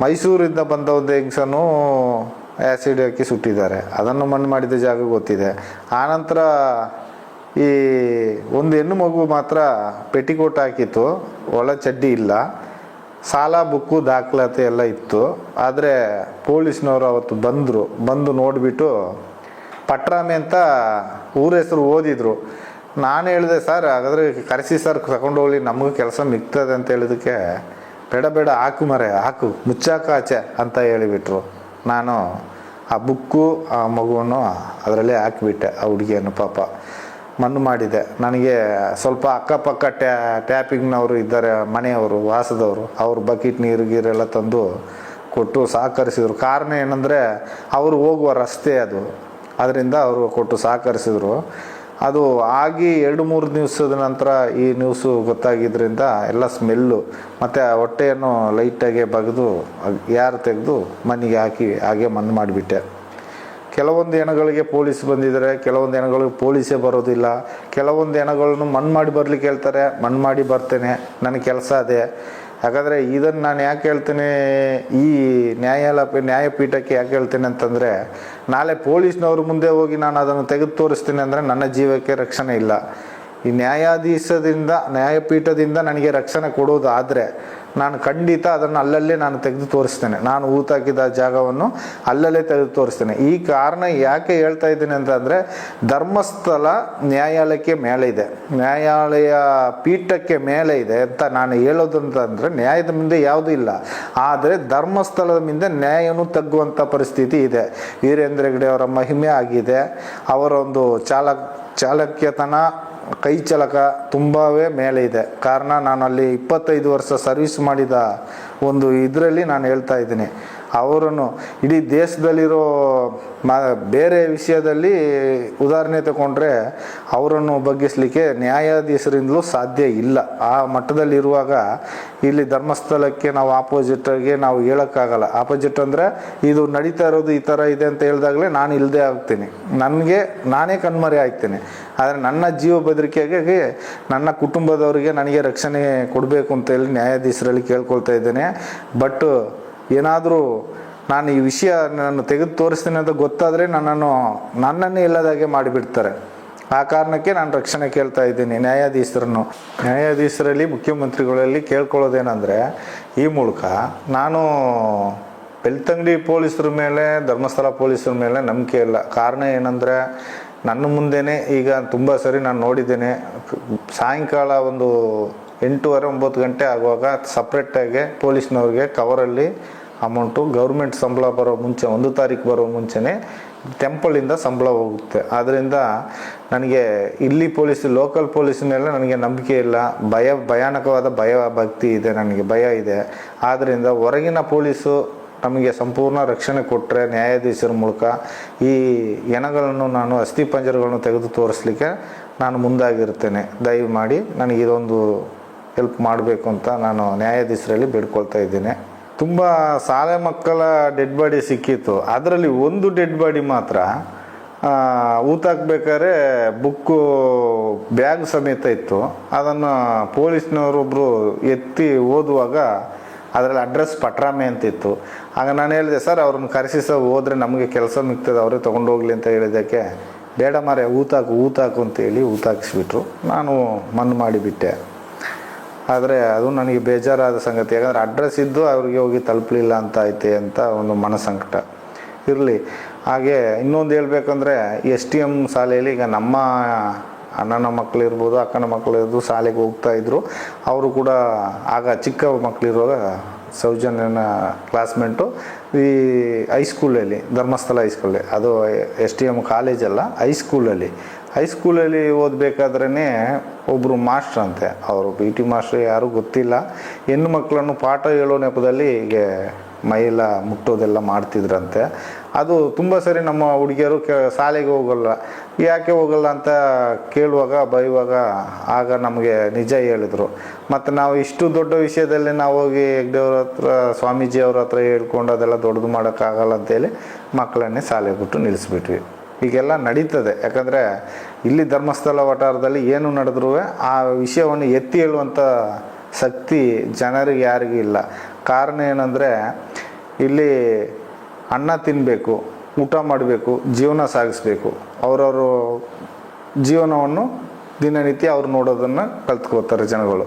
ಮೈಸೂರಿಂದ ಬಂದ ಒಂದು ಹೆಂಗಸನ್ನು ಆ್ಯಸಿಡ್ ಹಾಕಿ ಸುಟ್ಟಿದ್ದಾರೆ, ಅದನ್ನು ಮಣ್ಣು ಮಾಡಿದ ಜಾಗ ಗೊತ್ತಿದೆ. ಆನಂತರ ಈ ಒಂದು ಹೆಣ್ಣು ಮಗು ಮಾತ್ರ ಪೆಟಿಕೋಟ್ ಹಾಕಿತ್ತು, ಒಳ ಚಡ್ಡಿ ಇಲ್ಲ, ಸಾಲ ಬುಕ್ಕು ದಾಖಲಾತಿ ಎಲ್ಲ ಇತ್ತು. ಆದರೆ ಪೊಲೀಸ್ನವರು ಅವತ್ತು ಬಂದು ನೋಡಿಬಿಟ್ಟು ಪಟ್ರಾಮಿ ಅಂತ ಊರ ಹೆಸರು ಓದಿದ್ರು. ನಾನು ಹೇಳಿದೆ, ಸರ್ ಹಾಗಾದರೆ ಕರೆಸಿ ಸರ್ ತಗೊಂಡೋಗ್ಲಿ, ನಮಗೂ ಕೆಲಸ ಮಿಗ್ತದೆ ಅಂತ ಹೇಳಿದಕ್ಕೆ, ಬೇಡ ಹಾಕು ಮುಚ್ಚಾಕ ಆಚೆ ಅಂತ ಹೇಳಿಬಿಟ್ರು. ನಾನು ಆ ಬುಕ್ಕು ಆ ಮಗುವನ್ನು ಅದರಲ್ಲೇ ಹಾಕಿಬಿಟ್ಟೆ. ಆ ಹುಡುಗಿಯನ್ನು ಪಾಪ ಮಣ್ಣು ಮಾಡಿದೆ. ನನಗೆ ಸ್ವಲ್ಪ ಅಕ್ಕಪಕ್ಕ ಟ್ಯಾಪಿಂಗ್ನವರು ಇದ್ದಾರೆ, ಮನೆಯವರು ವಾಸದವರು, ಅವರು ಬಕೆಟ್ ನೀರೆಲ್ಲ ತಂದು ಕೊಟ್ಟು ಸಹಕರಿಸಿದರು. ಕಾರಣ ಏನಂದರೆ ಅವರು ಹೋಗುವ ರಸ್ತೆ ಅದು, ಅದರಿಂದ ಅವರು ಕೊಟ್ಟು ಸಹಕರಿಸಿದರು. ಅದು ಆಗಿ 2-3 ದಿವಸದ ನಂತರ ಈ ನ್ಯೂಸು ಗೊತ್ತಾಗಿದ್ದರಿಂದ ಎಲ್ಲ ಸ್ಮೆಲ್ಲು ಮತ್ತು ಹೊಟ್ಟೆಯನ್ನು ಲೈಟಾಗೆ ಬಗೆದು ಯಾರು ತೆಗೆದು ಮಣ್ಣಿಗೆ ಹಾಕಿ ಹಾಗೆ ಮಣ್ಣು ಮಾಡಿಬಿಟ್ಟೆ. ಕೆಲವೊಂದು ಹೆಣಗಳಿಗೆ ಪೊಲೀಸ್ ಬಂದಿದ್ದಾರೆ, ಕೆಲವೊಂದು ಹೆಣಗಳಿಗೆ ಪೊಲೀಸೇ ಬರೋದಿಲ್ಲ. ಕೆಲವೊಂದು ಹೆಣಗಳನ್ನು ಮಣ್ಣು ಮಾಡಿ ಬರ್ಲಿಕ್ಕೆ ಹೇಳ್ತಾರೆ, ಮಣ್ಣು ಮಾಡಿ ಬರ್ತೇನೆ, ನನ್ನ ಕೆಲಸ ಅದೇ. ಯಾಕಂದರೆ ಇದನ್ನು ನಾನು ಯಾಕೆ ಹೇಳ್ತೇನೆ, ಈ ನ್ಯಾಯಪೀಠಕ್ಕೆ ಯಾಕೆ ಹೇಳ್ತೇನೆ ಅಂತಂದರೆ, ನಾಳೆ ಪೊಲೀಸ್ನವ್ರ ಮುಂದೆ ಹೋಗಿ ನಾನು ಅದನ್ನು ತೆಗೆದು ತೋರಿಸ್ತೀನಿ ಅಂದರೆ ನನ್ನ ಜೀವಕ್ಕೆ ರಕ್ಷಣೆ ಇಲ್ಲ. ಈ ನ್ಯಾಯಪೀಠದಿಂದ ನನಗೆ ರಕ್ಷಣೆ ಕೊಡೋದಾದರೆ ನಾನು ಖಂಡಿತ ಅದನ್ನು ಅಲ್ಲಲ್ಲೇ ನಾನು ತೆಗೆದು ತೋರಿಸ್ತೇನೆ. ನಾನು ಊತಾಕಿದ ಜಾಗವನ್ನು ಅಲ್ಲಲ್ಲೇ ತೆಗೆದು ತೋರಿಸ್ತೇನೆ. ಈ ಕಾರಣ ಯಾಕೆ ಹೇಳ್ತಾ ಇದ್ದೀನಿ ಅಂತಂದರೆ, ಧರ್ಮಸ್ಥಳ ನ್ಯಾಯಾಲಯಕ್ಕೆ ಮೇಲೆ ಇದೆ, ನ್ಯಾಯಾಲಯ ಪೀಠಕ್ಕೆ ಮೇಲೆ ಇದೆ ಅಂತ ನಾನು ಹೇಳೋದು ಅಂತಂದರೆ, ನ್ಯಾಯದ ಮುಂದೆ ಯಾವುದೂ ಇಲ್ಲ. ಆದರೆ ಧರ್ಮಸ್ಥಳದ ಮುಂದೆ ನ್ಯಾಯನೂ ತಗ್ಗುವಂಥ ಪರಿಸ್ಥಿತಿ ಇದೆ. ವೀರೇಂದ್ರ ಹೆಗ್ಗಡೆ ಅವರ ಮಹಿಮೆ ಆಗಿದೆ. ಅವರೊಂದು ಚಾಲಕ್ಯತನ, ಕೈ ಚಳಕ ತುಂಬವೇ ಮೇಲೆ ಇದೆ. ಕಾರಣ ನಾನು ಅಲ್ಲಿ 25 ವರ್ಷ ಸರ್ವಿಸ್ ಮಾಡಿದ ಒಂದು ಇದರಲ್ಲಿ ನಾನು ಹೇಳ್ತಾ ಇದ್ದೀನಿ. ಅವರನ್ನು ಇಡೀ ದೇಶದಲ್ಲಿರೋ ಬೇರೆ ವಿಷಯದಲ್ಲಿ ಉದಾಹರಣೆ ತಗೊಂಡ್ರೆ ಅವರನ್ನು ಬಗ್ಗಿಸಲಿಕ್ಕೆ ನ್ಯಾಯಾಧೀಶರಿಂದಲೂ ಸಾಧ್ಯ ಇಲ್ಲ. ಆ ಮಟ್ಟದಲ್ಲಿರುವಾಗ ಇಲ್ಲಿ ಧರ್ಮಸ್ಥಳಕ್ಕೆ ನಾವು ಆಪೋಸಿಟಾಗಿ ನಾವು ಹೇಳೋಕ್ಕಾಗಲ್ಲ. ಆಪೋಸಿಟ್ ಅಂದರೆ ಇದು ನಡೀತಾ ಇರೋದು ಈ ಥರ ಇದೆ ಅಂತ ಹೇಳಿದಾಗಲೇ ನಾನು ಇಲ್ಲದೆ ಆಗ್ತೀನಿ, ನಾನೇ ಕಣ್ಮರೆ ಆಗ್ತೀನಿ. ಆದರೆ ನನ್ನ ಜೀವ ಬೆದರಿಕೆಗೆ ನನ್ನ ಕುಟುಂಬದವರಿಗೆ ನನಗೆ ರಕ್ಷಣೆ ಕೊಡಬೇಕು ಅಂತೇಳಿ ನ್ಯಾಯಾಧೀಶರಲ್ಲಿ ಕೇಳ್ಕೊಳ್ತಾ ಇದ್ದೇನೆ. ಬಟ್ ಏನಾದರೂ ನಾನು ಈ ವಿಷಯ ನಾನು ತೆಗೆದು ತೋರಿಸ್ತೀನಿ ಅಂತ ಗೊತ್ತಾದರೆ ನನ್ನನ್ನೇ ಇಲ್ಲದಾಗೆ ಮಾಡಿಬಿಡ್ತಾರೆ. ಆ ಕಾರಣಕ್ಕೆ ನಾನು ರಕ್ಷಣೆ ಕೇಳ್ತಾ ಇದ್ದೀನಿ ನ್ಯಾಯಾಧೀಶರಲ್ಲಿ ಮುಖ್ಯಮಂತ್ರಿಗಳಲ್ಲಿ ಕೇಳ್ಕೊಳ್ಳೋದೇನೆಂದರೆ, ಈ ಮೂಲಕ ನಾನು ಬೆಳ್ತಂಗಡಿ ಪೊಲೀಸರ ಮೇಲೆ, ಧರ್ಮಸ್ಥಳ ಪೊಲೀಸರ ಮೇಲೆ ನಂಬಿಕೆ ಇಲ್ಲ. ಕಾರಣ ಏನಂದರೆ, ನನ್ನ ಮುಂದೆನೇ ಈಗ ತುಂಬ ಸರಿ ನಾನು ನೋಡಿದ್ದೇನೆ, ಸಾಯಂಕಾಲ ಒಂದು 8:30-9 ಗಂಟೆ ಆಗುವಾಗ ಸಪ್ರೇಟಾಗಿ ಪೊಲೀಸ್ನವ್ರಿಗೆ ಕವರಲ್ಲಿ ಅಮೌಂಟು ಗೌರ್ಮೆಂಟ್ ಸಂಬಳ ಬರೋ ಮುಂಚೆ 1 ತಾರೀಕು ಬರೋ ಮುಂಚೆನೇ ಟೆಂಪಲಿಂದ ಸಂಬಳ ಹೋಗುತ್ತೆ. ಆದ್ದರಿಂದ ನನಗೆ ಇಲ್ಲಿ ಲೋಕಲ್ ಪೊಲೀಸ್ ಮೇಲೆ ನನಗೆ ನಂಬಿಕೆ ಇಲ್ಲ. ಭಯಾನಕವಾದ ಭಕ್ತಿ ಇದೆ, ನನಗೆ ಭಯ ಇದೆ. ಆದ್ದರಿಂದ ಹೊರಗಿನ ಪೊಲೀಸು ನಮಗೆ ಸಂಪೂರ್ಣ ರಕ್ಷಣೆ ಕೊಟ್ಟರೆ ನ್ಯಾಯಾಧೀಶರ ಮೂಲಕ ಈ ಹೆಣಗಳನ್ನು ನಾನು ಅಸ್ಥಿಪಂಜರಗಳನ್ನು ತೆಗೆದು ತೋರಿಸ್ಲಿಕ್ಕೆ ನಾನು ಮುಂದಾಗಿರ್ತೇನೆ. ದಯಮಾಡಿ ನನಗೆ ಇದೊಂದು ಹೆಲ್ಪ್ ಮಾಡಬೇಕು ಅಂತ ನಾನು ನ್ಯಾಯಾಧೀಶರಲ್ಲಿ ಬೇಡ್ಕೊಳ್ತಾ ಇದ್ದೀನಿ. ತುಂಬ ಶಾಲೆ ಮಕ್ಕಳ ಡೆಡ್ ಬಾಡಿ ಸಿಕ್ಕಿತ್ತು. ಅದರಲ್ಲಿ ಒಂದು ಡೆಡ್ ಬಾಡಿ ಮಾತ್ರ ಊತಾಕ್ಬೇಕಾದ್ರೆ ಬುಕ್ಕು ಬ್ಯಾಗ್ ಸಮೇತ ಇತ್ತು. ಅದನ್ನು ಪೊಲೀಸ್ನವರೊಬ್ಬರು ಎತ್ತಿ ಓದುವಾಗ ಅದರಲ್ಲಿ ಅಡ್ರೆಸ್ ಪಟ್ರಾಮೆ ಅಂತಿತ್ತು. ಆಗ ನಾನು ಹೇಳಿದೆ, ಸರ್ ಅವ್ರನ್ನ ಕರೆಸಿ ಹೋದರೆ ನಮಗೆ ಕೆಲಸ ಮಿಗ್ತದೆ, ಅವರೇ ತೊಗೊಂಡೋಗ್ಲಿ ಅಂತ ಹೇಳಿದ್ದಕ್ಕೆ, ಬೇಡ ಮಾರೆ ಊತಾಕು ಅಂತೇಳಿ ಊತಾಕಿಸ್ಬಿಟ್ರು. ನಾನು ಮಣ್ಣು ಮಾಡಿಬಿಟ್ಟೆ. ಆದರೆ ಅದು ನನಗೆ ಬೇಜಾರಾದ ಸಂಗತಿ. ಯಾಕಂದರೆ ಅಡ್ರೆಸ್ ಇದ್ದು ಅವ್ರಿಗೆ ಹೋಗಿ ತಲುಪಲಿಲ್ಲ ಅಂತ ಐತೆ ಅಂತ ಒಂದು ಮನಸಂಕಟ ಇರಲಿ. ಹಾಗೆ ಇನ್ನೊಂದು ಹೇಳ್ಬೇಕಂದ್ರೆ, STM ಶಾಲೆಯಲ್ಲಿ ಈಗ ನಮ್ಮ ಅಣ್ಣನ ಮಕ್ಕಳು ಇರ್ಬೋದು, ಅಕ್ಕನ ಮಕ್ಕಳು ಇರ್ಬೋದು, ಶಾಲೆಗೆ ಹೋಗ್ತಾಯಿದ್ರು. ಅವರು ಕೂಡ ಆಗ ಚಿಕ್ಕ ಮಕ್ಕಳಿರುವಾಗ ಸೌಜನ್ಯನ ಕ್ಲಾಸ್ಮೇಟು ಈ ಹೈಸ್ಕೂಲಲ್ಲಿ, ಧರ್ಮಸ್ಥಳ ಹೈಸ್ಕೂಲಲ್ಲಿ, ಅದು STM ಕಾಲೇಜಲ್ಲ, ಹೈಸ್ಕೂಲಲ್ಲಿ ಓದಬೇಕಾದ್ರೇ ಒಬ್ಬರು ಮಾಸ್ಟ್ರ್ ಅಂತೆ, ಅವರು PT ಮಾಸ್ಟ್ರು ಯಾರೂ ಗೊತ್ತಿಲ್ಲ, ಹೆಣ್ಣು ಮಕ್ಕಳನ್ನು ಪಾಠ ಹೇಳೋ ನೆಪದಲ್ಲಿ ಹೀಗೆ ಮೈಯೆಲ್ಲ ಮುಟ್ಟೋದೆಲ್ಲ ಮಾಡ್ತಿದ್ರಂತೆ. ಅದು ತುಂಬ ಸರಿ ನಮ್ಮ ಹುಡುಗಿಯರು ಶಾಲೆಗೆ ಹೋಗಲ್ಲ, ಯಾಕೆ ಹೋಗಲ್ಲ ಅಂತ ಕೇಳುವಾಗ ಬೈಯುವಾಗ ಆಗ ನಮಗೆ ನಿಜ ಹೇಳಿದರು. ಮತ್ತು ನಾವು ಇಷ್ಟು ದೊಡ್ಡ ವಿಷಯದಲ್ಲಿ ನಾವು ಹೋಗಿ ಹೆಗ್ಡೆಯವ್ರ ಹತ್ರ, ಸ್ವಾಮೀಜಿ ಅವ್ರ ಹತ್ರ ಹೇಳ್ಕೊಂಡು ಅದೆಲ್ಲ ದೊಡ್ಡದು ಮಾಡೋಕ್ಕಾಗಲ್ಲ ಅಂತೇಳಿ ಮಕ್ಕಳನ್ನೇ ಶಾಲೆಗೆ ಬಿಟ್ಟು ನಿಲ್ಲಿಸ್ಬಿಟ್ವಿ. ಹೀಗೆಲ್ಲ ನಡೀತದೆ. ಯಾಕಂದರೆ ಇಲ್ಲಿ ಧರ್ಮಸ್ಥಳ ವಠಾರದಲ್ಲಿ ಏನು ನಡೆದ್ರೂ ಆ ವಿಷಯವನ್ನು ಎತ್ತಿ ಹೇಳುವಂಥ ಶಕ್ತಿ ಜನರಿಗೆ ಯಾರಿಗೂ ಇಲ್ಲ. ಕಾರಣ ಏನಂದರೆ ಇಲ್ಲಿ ಅನ್ನ ತಿನ್ನಬೇಕು, ಊಟ ಮಾಡಬೇಕು, ಜೀವನ ಸಾಗಿಸ್ಬೇಕು. ಅವರವರು ಜೀವನವನ್ನು ದಿನನಿತ್ಯ ಅವ್ರು ನೋಡೋದನ್ನು ಕಲ್ತ್ಕೋತಾರೆ ಜನಗಳು.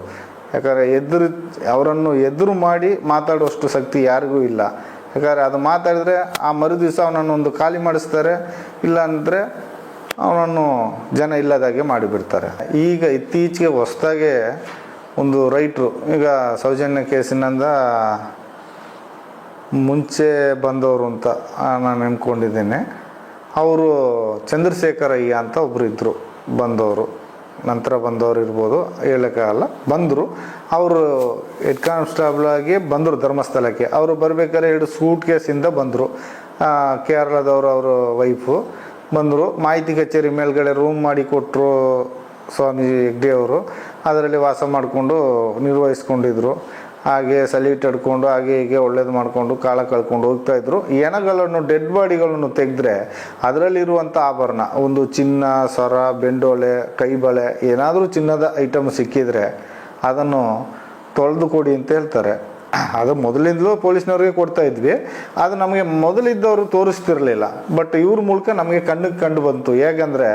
ಯಾಕಂದರೆ ಅವರನ್ನು ಎದುರು ಮಾಡಿ ಮಾತಾಡುವಷ್ಟು ಶಕ್ತಿ ಯಾರಿಗೂ ಇಲ್ಲ. ಯಾಕಂದರೆ ಅದು ಮಾತಾಡಿದ್ರೆ ಆ ಮರು ದಿವಸ ಅವನನ್ನು ಒಂದು ಖಾಲಿ ಮಾಡಿಸ್ತಾರೆ, ಇಲ್ಲ ಅಂದರೆ ಅವನನ್ನು ಜನ ಇಲ್ಲದಾಗೆ ಮಾಡಿಬಿಡ್ತಾರೆ. ಈಗ ಇತ್ತೀಚೆಗೆ ಹೊಸದಾಗೆ ಒಂದು ರೈಟ್ರು, ಈಗ ಸೌಜನ್ಯ ಕೇಸಿನಿಂದ ಮುಂಚೆ ಬಂದವರು ಅಂತ ನಾನು ಅಂದ್ಕೊಂಡಿದ್ದೇನೆ, ಅವರು ಚಂದ್ರಶೇಖರಯ್ಯ ಅಂತ ಒಬ್ಬರು ಇದ್ದರು ಬಂದವರು, ನಂತರ ಬಂದವರು ಇರ್ಬೋದು, ಹೇಳೋಕ್ಕಾಗಲ್ಲ, ಬಂದರು. ಅವರು ಹೆಡ್ ಕಾನ್ಸ್ಟೇಬಲ್ ಆಗಿ ಬಂದರು ಧರ್ಮಸ್ಥಳಕ್ಕೆ. ಅವರು ಬರಬೇಕಾದ್ರೆ 2 ಸೂಟ್ ಕೇಸಿಂದ ಬಂದರು. ಕೇರಳದವರು, ಅವರು ವೈಫು ಬಂದರು. ಮಾಹಿತಿ ಕಚೇರಿ ಮೇಲ್ಗಡೆ ರೂಮ್ ಮಾಡಿ ಕೊಟ್ಟರು ಸ್ವಾಮಿ ಹೆಗ್ಡೆಯವರು. ಅದರಲ್ಲಿ ವಾಸ ಮಾಡಿಕೊಂಡು ನಿರ್ವಹಿಸ್ಕೊಂಡಿದ್ರು. ಹಾಗೆ ಸಲೀಟ್ ಹಿಡ್ಕೊಂಡು ಹಾಗೆ ಹೀಗೆ ಒಳ್ಳೇದು ಮಾಡಿಕೊಂಡು ಕಾಲ ಕಳ್ಕೊಂಡು ಹೋಗ್ತಾಯಿದ್ರು. ಹೆಣಗಳನ್ನು, ಡೆಡ್ ಬಾಡಿಗಳನ್ನು ತೆಗೆದ್ರೆ ಅದರಲ್ಲಿರುವಂಥ ಆಭರಣ, ಒಂದು ಚಿನ್ನ, ಸರ, ಬೆಂಡೋಲೆ, ಕೈಬಳೆ, ಏನಾದರೂ ಚಿನ್ನದ ಐಟಮ್ ಸಿಕ್ಕಿದರೆ ಅದನ್ನು ತೊಳೆದು ಕೊಡಿ ಅಂತ ಹೇಳ್ತಾರೆ. ಅದು ಮೊದಲಿಂದಲೂ ಪೊಲೀಸ್ನವ್ರಿಗೆ ಕೊಡ್ತಾ ಇದ್ವಿ. ಅದು ನಮಗೆ ಮೊದಲಿದ್ದವರು ತೋರಿಸ್ತಿರಲಿಲ್ಲ. ಬಟ್ ಇವ್ರ ಮೂಲಕ ನಮಗೆ ಕಂಡು ಬಂತು. ಹೇಗೆಂದರೆ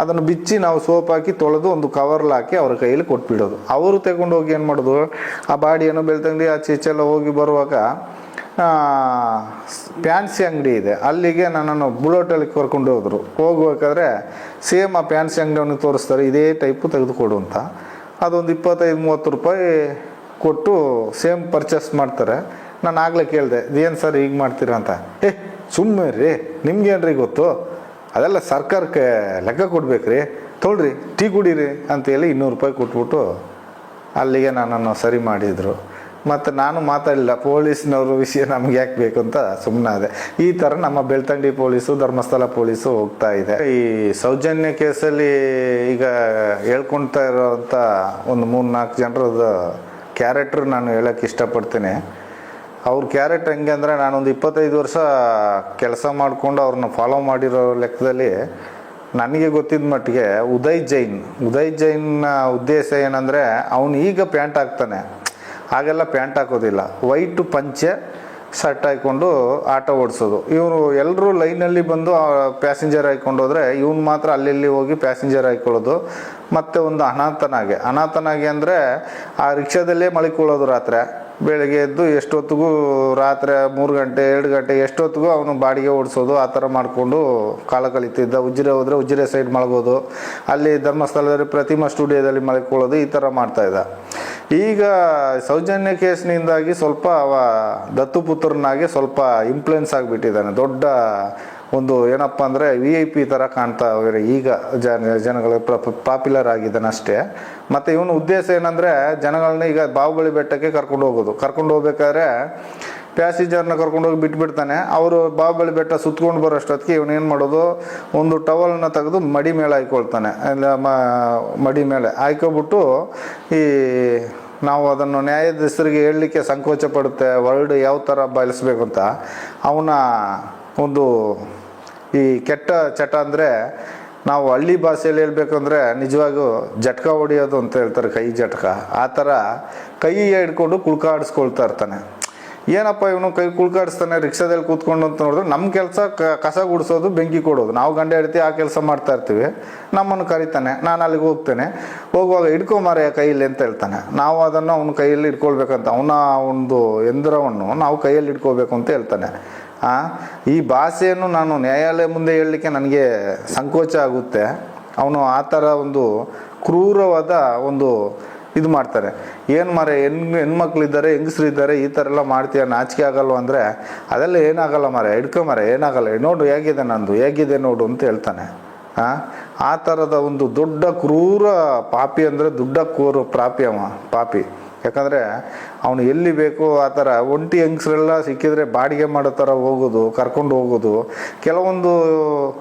ಅದನ್ನು ಬಿಚ್ಚಿ ನಾವು ಸೋಪ್ ಹಾಕಿ ತೊಳೆದು ಒಂದು ಕವರ್ಲ್ ಹಾಕಿ ಅವ್ರ ಕೈಯಲ್ಲಿ ಕೊಟ್ಬಿಡೋದು. ಅವರು ತಗೊಂಡು ಹೋಗಿ ಏನು ಮಾಡೋದು, ಆ ಬಾಡಿಯನ್ನು ಬೆಳ್ತಂಗಡಿ ಆಚೆ ಈಚೆಲ್ಲ ಹೋಗಿ ಬರುವಾಗ ಫ್ಯಾನ್ಸಿ ಅಂಗಡಿ ಇದೆ, ಅಲ್ಲಿಗೆ ನನ್ನನ್ನು ಬುಲೆಟಲ್ಲಿ ಕರ್ಕೊಂಡು ಹೋದರು. ಹೋಗ್ಬೇಕಾದ್ರೆ ಸೇಮ್ ಆ ಫ್ಯಾನ್ಸಿ ಅಂಗಡಿಯನ್ನು ತೋರಿಸ್ತಾರೆ, ಇದೇ ಟೈಪು ತೆಗೆದುಕೊಡು ಅಂತ. ಅದೊಂದು 25-30 ರೂಪಾಯಿ ಕೊಟ್ಟು ಸೇಮ್ ಪರ್ಚೇಸ್ ಮಾಡ್ತಾರೆ. ನಾನು ಆಗಲೇ ಕೇಳಿದೆ, ಇದೇನು ಸರ್ ಹೀಗೆ ಮಾಡ್ತೀರಾ ಅಂತ. ಸುಮ್ಮನೆ ರೀ, ನಿಮ್ಗೇನ್ರಿ ಗೊತ್ತು, ಅದೆಲ್ಲ ಸರ್ಕಾರಕ್ಕೆ ಲೆಕ್ಕ ಕೊಡ್ಬೇಕ್ರಿ, ತೊಗೊಳ್ರಿ ಟೀ ಕುಡೀರಿ ಅಂತೇಳಿ 200 ರೂಪಾಯಿ ಕೊಟ್ಬಿಟ್ಟು ಅಲ್ಲಿಗೆ ನನ್ನನ್ನು ಸರಿ ಮಾಡಿದರು. ಮತ್ತು ನಾನು ಮಾತಾಡಲಿಲ್ಲ, ಪೊಲೀಸ್ನವ್ರ ವಿಷಯ ನಮ್ಗೆ ಯಾಕೆ ಬೇಕು ಅಂತ ಸುಮ್ಮನಾದೆ. ಈ ಥರ ನಮ್ಮ ಬೆಳ್ತಂಗಡಿ ಪೊಲೀಸು, ಧರ್ಮಸ್ಥಳ ಪೊಲೀಸು ಹೋಗ್ತಾ ಇದೆ. ಈ ಸೌಜನ್ಯ ಕೇಸಲ್ಲಿ ಈಗ ಹೇಳ್ಕೊಳ್ತಾ ಇರೋವಂಥ ಒಂದು 3-4 ಜನರದ್ದು ಕ್ಯಾರೆಕ್ಟ್ರ್ ನಾನು ಹೇಳೋಕ್ಕೆ ಇಷ್ಟಪಡ್ತೀನಿ. ಅವ್ರ ಕ್ಯಾರೆಕ್ಟರ್ ಹೆಂಗೆ ಅಂದರೆ, ನಾನೊಂದು 25 ವರ್ಷ ಕೆಲಸ ಮಾಡಿಕೊಂಡು ಅವ್ರನ್ನ ಫಾಲೋ ಮಾಡಿರೋ ಲೆಕ್ಕದಲ್ಲಿ ನನಗೆ ಗೊತ್ತಿದ್ದ ಮಟ್ಟಿಗೆ ಉದಯ್ ಜೈನ್ನ ಉದ್ದೇಶ ಏನಂದರೆ, ಅವನು ಈಗ ಪ್ಯಾಂಟ್ ಹಾಕ್ತಾನೆ, ಹಾಗೆಲ್ಲ ಪ್ಯಾಂಟ್ ಹಾಕೋದಿಲ್ಲ, ವೈಟು ಪಂಚೆ ಶರ್ಟ್ ಹಾಕ್ಕೊಂಡು ಆಟೋ ಓಡಿಸೋದು. ಇವರು ಎಲ್ಲರೂ ಲೈನಲ್ಲಿ ಬಂದು ಪ್ಯಾಸೆಂಜರ್ ಹಾಕ್ಕೊಂಡು ಹೋದರೆ ಇವನು ಮಾತ್ರ ಅಲ್ಲಿ ಹೋಗಿ ಪ್ಯಾಸೆಂಜರ್ ಹಾಕ್ಕೊಳ್ಳೋದು. ಮತ್ತು ಒಂದು ಅನಾಥನಾಗೆ ಅಂದರೆ ಆ ರಿಕ್ಷಾದಲ್ಲೇ ಮಲ್ಕೊಳ್ಳೋದು. ರಾತ್ರಿ ಬೆಳಗ್ಗೆ ಎದ್ದು ಎಷ್ಟೊತ್ತಿಗೂ, ರಾತ್ರಿ 3 ಗಂಟೆ 2 ಗಂಟೆ ಎಷ್ಟೊತ್ತಿಗೂ ಅವನು ಬಾಡಿಗೆ ಓಡಿಸೋದು. ಆ ಥರ ಮಾಡಿಕೊಂಡು ಕಾಲ ಕಳೀತಿದ್ದ. ಉಜಿರೆ ಹೋದರೆ ಉಜಿರೆ ಸೈಡ್ ಮಲಗೋದು, ಅಲ್ಲಿ ಧರ್ಮಸ್ಥಳದಲ್ಲಿ ಪ್ರತಿಮಾ ಸ್ಟುಡಿಯೋದಲ್ಲಿ ಮಲ್ಕೊಳ್ಳೋದು, ಈ ಥರ ಮಾಡ್ತಾಯಿದ್ದ. ಈಗ ಸೌಜನ್ಯ ಕೇಸ್ನಿಂದಾಗಿ ಸ್ವಲ್ಪ ಅವ ದತ್ತುಪುತ್ರನಾಗಿ ಸ್ವಲ್ಪ ಇನ್ಫ್ಲುಯೆನ್ಸ್ ಆಗಿಬಿಟ್ಟಿದ್ದಾನೆ. ದೊಡ್ಡ ಒಂದು ಏನಪ್ಪ ಅಂದರೆ VIP ಥರ ಕಾಣ್ತಾ ಈಗ ಜನಗಳಿಗೆ ಪಾಪ್ಯುಲರ್ ಆಗಿದ್ದಾನೆ ಅಷ್ಟೇ. ಮತ್ತು ಇವನ ಉದ್ದೇಶ ಏನಂದರೆ, ಜನಗಳನ್ನ ಈಗ ಬಾಹುಬಲಿ ಬೆಟ್ಟಕ್ಕೆ ಕರ್ಕೊಂಡು ಹೋಗ್ಬೇಕಾದ್ರೆ ಪ್ಯಾಸೆಂಜರ್ನ ಕರ್ಕೊಂಡು ಹೋಗಿ ಬಿಟ್ಬಿಡ್ತಾನೆ. ಅವರು ಬಾಹುಬಲಿ ಬೆಟ್ಟ ಸುತ್ಕೊಂಡು ಬರೋಷ್ಟೊತ್ತಿಗೆ ಇವನೇನು ಮಾಡೋದು, ಒಂದು ಟವಲ್ನ ತೆಗೆದು ಮಡಿ ಮೇಲೆ ಹಾಕ್ಕೊಳ್ತಾನೆ. ಮಡಿ ಮೇಲೆ ಹಾಕ್ಕೊಬಿಟ್ಟು ಈ ನಾವು ಅದನ್ನು ನ್ಯಾಯಾಧೀಶರಿಗೆ ಹೇಳಲಿಕ್ಕೆ ಸಂಕೋಚ ಪಡುತ್ತೆ, ವರ್ಡ್ ಯಾವ ಥರ ಬಳಸಬೇಕು ಅಂತ. ಅವನ ಒಂದು ಈ ಕೆಟ್ಟ ಚಟ ಅಂದರೆ, ನಾವು ಹಳ್ಳಿ ಭಾಷೆಯಲ್ಲಿ ಹೇಳ್ಬೇಕಂದ್ರೆ ನಿಜವಾಗೂ ಜಟ್ಕ ಹೊಡಿಯೋದು ಅಂತ ಹೇಳ್ತಾರೆ, ಕೈ ಜಟ್ಕ. ಆ ಥರ ಕೈ ಹಿಡ್ಕೊಂಡು ಕುಳ್ಕಾಡಿಸ್ಕೊಳ್ತಾ ಇರ್ತಾನೆ. ಏನಪ್ಪ ಇವನು ಕೈ ಕುಳ್ಕಾಡಿಸ್ತಾನೆ ರಿಕ್ಷಾದಲ್ಲಿ ಕೂತ್ಕೊಂಡು ಅಂತ ನೋಡಿದ್ರೆ, ನಮ್ಮ ಕೆಲಸ ಕಸ ಗುಡಿಸೋದು, ಬೆಂಕಿ ಕೊಡೋದು. ನಾವು ಗಂಡ ಹೆಂಡತಿ ಆ ಕೆಲಸ ಮಾಡ್ತಾ ಇರ್ತೀವಿ. ನಮ್ಮನ್ನು ಕರಿತಾನೆ, ನಾನು ಅಲ್ಲಿಗೆ ಹೋಗ್ತೇನೆ. ಹೋಗುವಾಗ ಹಿಡ್ಕೊಂಬಾರೆ ಕೈಯಲ್ಲಿ ಅಂತ ಹೇಳ್ತಾನೆ. ನಾವು ಅದನ್ನು ಅವನ ಕೈಯಲ್ಲಿ ಇಟ್ಕೊಳ್ಬೇಕಂತ, ಅವನ ಒಂದು ಯಂತ್ರವನ್ನು ನಾವು ಕೈಯಲ್ಲಿ ಇಟ್ಕೋಬೇಕು ಅಂತ ಹೇಳ್ತಾನೆ. ಈ ಭಾಷೆಯನ್ನು ನಾನು ನ್ಯಾಯಾಲಯ ಮುಂದೆ ಹೇಳಲಿಕ್ಕೆ ನನಗೆ ಸಂಕೋಚ ಆಗುತ್ತೆ. ಅವನು ಆ ಥರ ಒಂದು ಕ್ರೂರವಾದ ಒಂದು ಇದು ಮಾಡ್ತಾರೆ. ಏನು ಮಾರೆ ಹೆಣ್ಮಕ್ಳಿದ್ದಾರೆ, ಹೆಂಗಸ್ರಿದ್ದಾರೆ, ಈ ಥರ ಎಲ್ಲ ಮಾಡ್ತೀಯ, ನಾಚಿಕೆ ಆಗಲ್ವ ಅಂದರೆ ಅದೆಲ್ಲ ಏನಾಗಲ್ಲ ಮಾರೆ, ಹಿಡ್ಕೊಂಬಾರೆ, ಏನಾಗಲ್ಲ, ನೋಡು ಹೇಗಿದೆ ನಂದು, ಹೇಗಿದೆ ನೋಡು ಅಂತ ಹೇಳ್ತಾನೆ. ಆ ಥರದ ಒಂದು ದೊಡ್ಡ ಕ್ರೂರ ಪಾಪಿ ಅಂದರೆ ದೊಡ್ಡ ಕ್ರೂರ ಪಾಪಿ. ಯಾಕಂದರೆ ಅವನು ಎಲ್ಲಿ ಬೇಕೋ ಆ ಥರ ಒಂಟಿ ಹೆಂಗಸ್ರೆಲ್ಲ ಸಿಕ್ಕಿದ್ರೆ ಬಾಡಿಗೆ ಮಾಡೋ ಥರ ಹೋಗೋದು, ಕರ್ಕೊಂಡು ಹೋಗೋದು. ಕೆಲವೊಂದು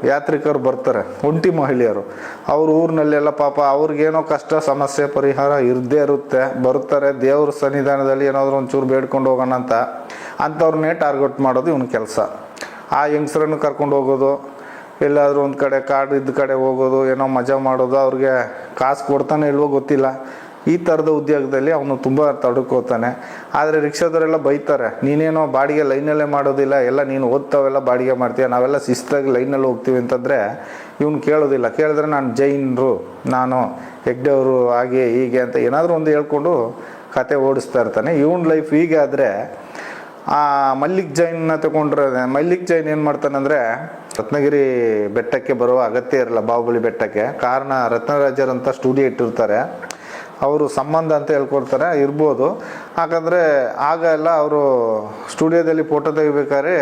ಯಾತ್ರಿಕರು ಬರ್ತಾರೆ, ಒಂಟಿ ಮಹಿಳೆಯರು, ಅವ್ರ ಊರಿನಲ್ಲೆಲ್ಲ ಪಾಪ ಅವ್ರಿಗೇನೋ ಕಷ್ಟ ಸಮಸ್ಯೆ ಪರಿಹಾರ ಇರದೇ ಇರುತ್ತೆ, ಬರ್ತಾರೆ ದೇವ್ರ ಸನ್ನಿಧಾನದಲ್ಲಿ ಏನಾದರೂ ಒಂಚೂರು ಬೇಡ್ಕೊಂಡು ಹೋಗೋಣ ಅಂಥವ್ರನ್ನೇ ಟಾರ್ಗೆಟ್ ಮಾಡೋದು ಇವನ ಕೆಲಸ. ಆ ಹೆಂಗಸ್ರನ್ನು ಕರ್ಕೊಂಡು ಹೋಗೋದು, ಎಲ್ಲಾದರೂ ಒಂದು ಕಡೆ ಕಾಡು ಇದ್ದ ಕಡೆ ಹೋಗೋದು, ಏನೋ ಮಜಾ ಮಾಡೋದು, ಅವ್ರಿಗೆ ಕಾಸು ಕೊಡ್ತಾನೆ ಇಲ್ವೋ ಗೊತ್ತಿಲ್ಲ. ಈ ಥರದ ಉದ್ಯೋಗದಲ್ಲಿ ಅವನು ತುಂಬ ತಡ್ಕೋತಾನೆ. ಆದರೆ ರಿಕ್ಷಾದವರೆಲ್ಲ ಬೈತಾರೆ, ನೀನೇನೋ ಬಾಡಿಗೆ ಲೈನಲ್ಲೇ ಮಾಡೋದಿಲ್ಲ, ಎಲ್ಲ ನೀನು ಓದ್ತಾವೆಲ್ಲ ಬಾಡಿಗೆ ಮಾಡ್ತೀಯ, ನಾವೆಲ್ಲ ಶಿಸ್ತಾಗಿ ಲೈನಲ್ಲಿ ಹೋಗ್ತೀವಿ ಅಂತಂದರೆ ಇವನು ಕೇಳೋದಿಲ್ಲ. ಕೇಳಿದ್ರೆ ನಾನು ಜೈನರು, ನಾನು ಹೆಗ್ಡೆಯವರು, ಹಾಗೆ ಹೀಗೆ ಅಂತ ಏನಾದರೂ ಒಂದು ಹೇಳ್ಕೊಂಡು ಕತೆ ಓಡಿಸ್ತಾ ಇರ್ತಾನೆ. ಇವನ ಲೈಫ್ ಹೀಗೆ. ಆದರೆ ಆ ಮಲ್ಲಿಕ್ ಜೈನ್ನ ತಗೊಂಡ್ರೆ, ಮಲ್ಲಿಕ್ ಜೈನ್ ಏನು ಮಾಡ್ತಾನಂದರೆ ರತ್ನಗಿರಿ ಬೆಟ್ಟಕ್ಕೆ ಬರುವ ಅಗತ್ಯ ಇರಲ್ಲ, ಬಾಹುಬಲಿ ಬೆಟ್ಟಕ್ಕೆ. ಕಾರಣ ರತ್ನರಾಜರಂತ ಸ್ಟುಡಿಯೋ ಇಟ್ಟಿರ್ತಾರೆ, ಅವರು ಸಂಬಂಧ ಅಂತ ಹೇಳ್ಕೊಡ್ತಾರೆ, ಇರ್ಬೋದು. ಯಾಕಂದರೆ ಆಗ ಎಲ್ಲ ಅವರು ಸ್ಟುಡಿಯೋದಲ್ಲಿ ಫೋಟೋ ತೆಗಿಬೇಕಾದ್ರೆ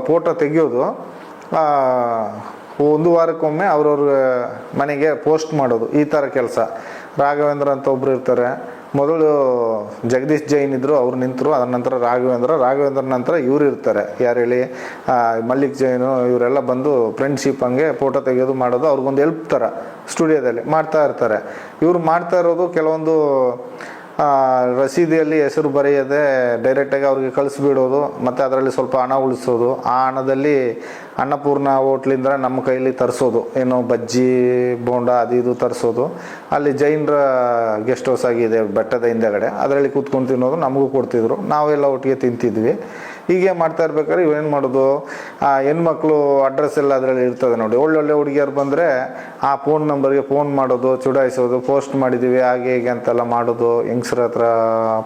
ಫೋಟೋ ತೆಗಿಯೋದು 1 ವಾರಕ್ಕೊಮ್ಮೆ ಅವ್ರವ್ರ ಮನೆಗೆ ಪೋಸ್ಟ್ ಮಾಡೋದು, ಈ ಥರ ಕೆಲಸ. ರಾಘವೇಂದ್ರ ಅಂತ ಒಬ್ರು ಇರ್ತಾರೆ, ಮೊದಲು ಜಗದೀಶ್ ಜೈನ್ ಇದ್ದರು, ಅವ್ರು ನಿಂತರು. ಅದ ನಂತರ ರಾಘವೇಂದ್ರ ನಂತರ ಇವ್ರು ಇರ್ತಾರೆ, ಯಾರು ಹೇಳಿ, ಮಲ್ಲಿಕ್ ಜೈನು, ಇವರೆಲ್ಲ ಬಂದು ಫ್ರೆಂಡ್ಶಿಪ್ ಹಂಗೆ ಫೋಟೋ ತೆಗೆಯೋದು ಮಾಡೋದು, ಅವ್ರಿಗೊಂದು ಹೆಲ್ಪ್ ಥರ ಸ್ಟುಡಿಯೋದಲ್ಲಿ ಮಾಡ್ತಾ ಇರ್ತಾರೆ. ಇವ್ರು ಮಾಡ್ತಾ ಇರೋದು ಕೆಲವೊಂದು ರಸೀದಿಯಲ್ಲಿ ಹೆಸರು ಬರೆಯದೆ ಡೈರೆಕ್ಟಾಗಿ ಅವ್ರಿಗೆ ಕಳಿಸ್ಬಿಡೋದು, ಮತ್ತು ಅದರಲ್ಲಿ ಸ್ವಲ್ಪ ಹಣ ಉಳಿಸೋದು. ಆ ಹಣದಲ್ಲಿ ಅನ್ನಪೂರ್ಣ ಹೋಟ್ಲಿಂದ ನಮ್ಮ ಕೈಲಿ ತರಿಸೋದು, ಏನೋ ಬಜ್ಜಿ ಬೋಂಡ ಅದು ಇದು ತರಿಸೋದು. ಅಲ್ಲಿ ಜೈನರ ಗೆಸ್ಟ್ ಹೌಸ್ ಆಗಿದೆ ಬೆಟ್ಟದ ಹಿಂದೆಗಡೆ, ಅದರಲ್ಲಿ ಕೂತ್ಕೊಂಡು ತಿನ್ನೋದು, ನಮಗೂ ಕೊಡ್ತಿದ್ರು, ನಾವೆಲ್ಲ ಒಟ್ಟಿಗೆ ತಿಂತಿದ್ವಿ. ಹೀಗೆ ಮಾಡ್ತಾ ಇರ್ಬೇಕಾದ್ರೆ ಇವೇನು ಮಾಡೋದು, ಆ ಹೆಣ್ಮಕ್ಳು ಅಡ್ರೆಸ್ ಎಲ್ಲ ಅದರಲ್ಲಿ ಇರ್ತದೆ ನೋಡಿ. ಒಳ್ಳೊಳ್ಳೆ ಹುಡುಗಿಯರು ಬಂದರೆ ಆ ಫೋನ್ ನಂಬರ್ಗೆ ಫೋನ್ ಮಾಡೋದು, ಚುಡಾಯಿಸೋದು, ಪೋಸ್ಟ್ ಮಾಡಿದ್ದೀವಿ ಹಾಗೆ ಹೀಗೆ ಅಂತೆಲ್ಲ ಮಾಡೋದು, ಹೆಂಗಸ್ರ ಹತ್ರ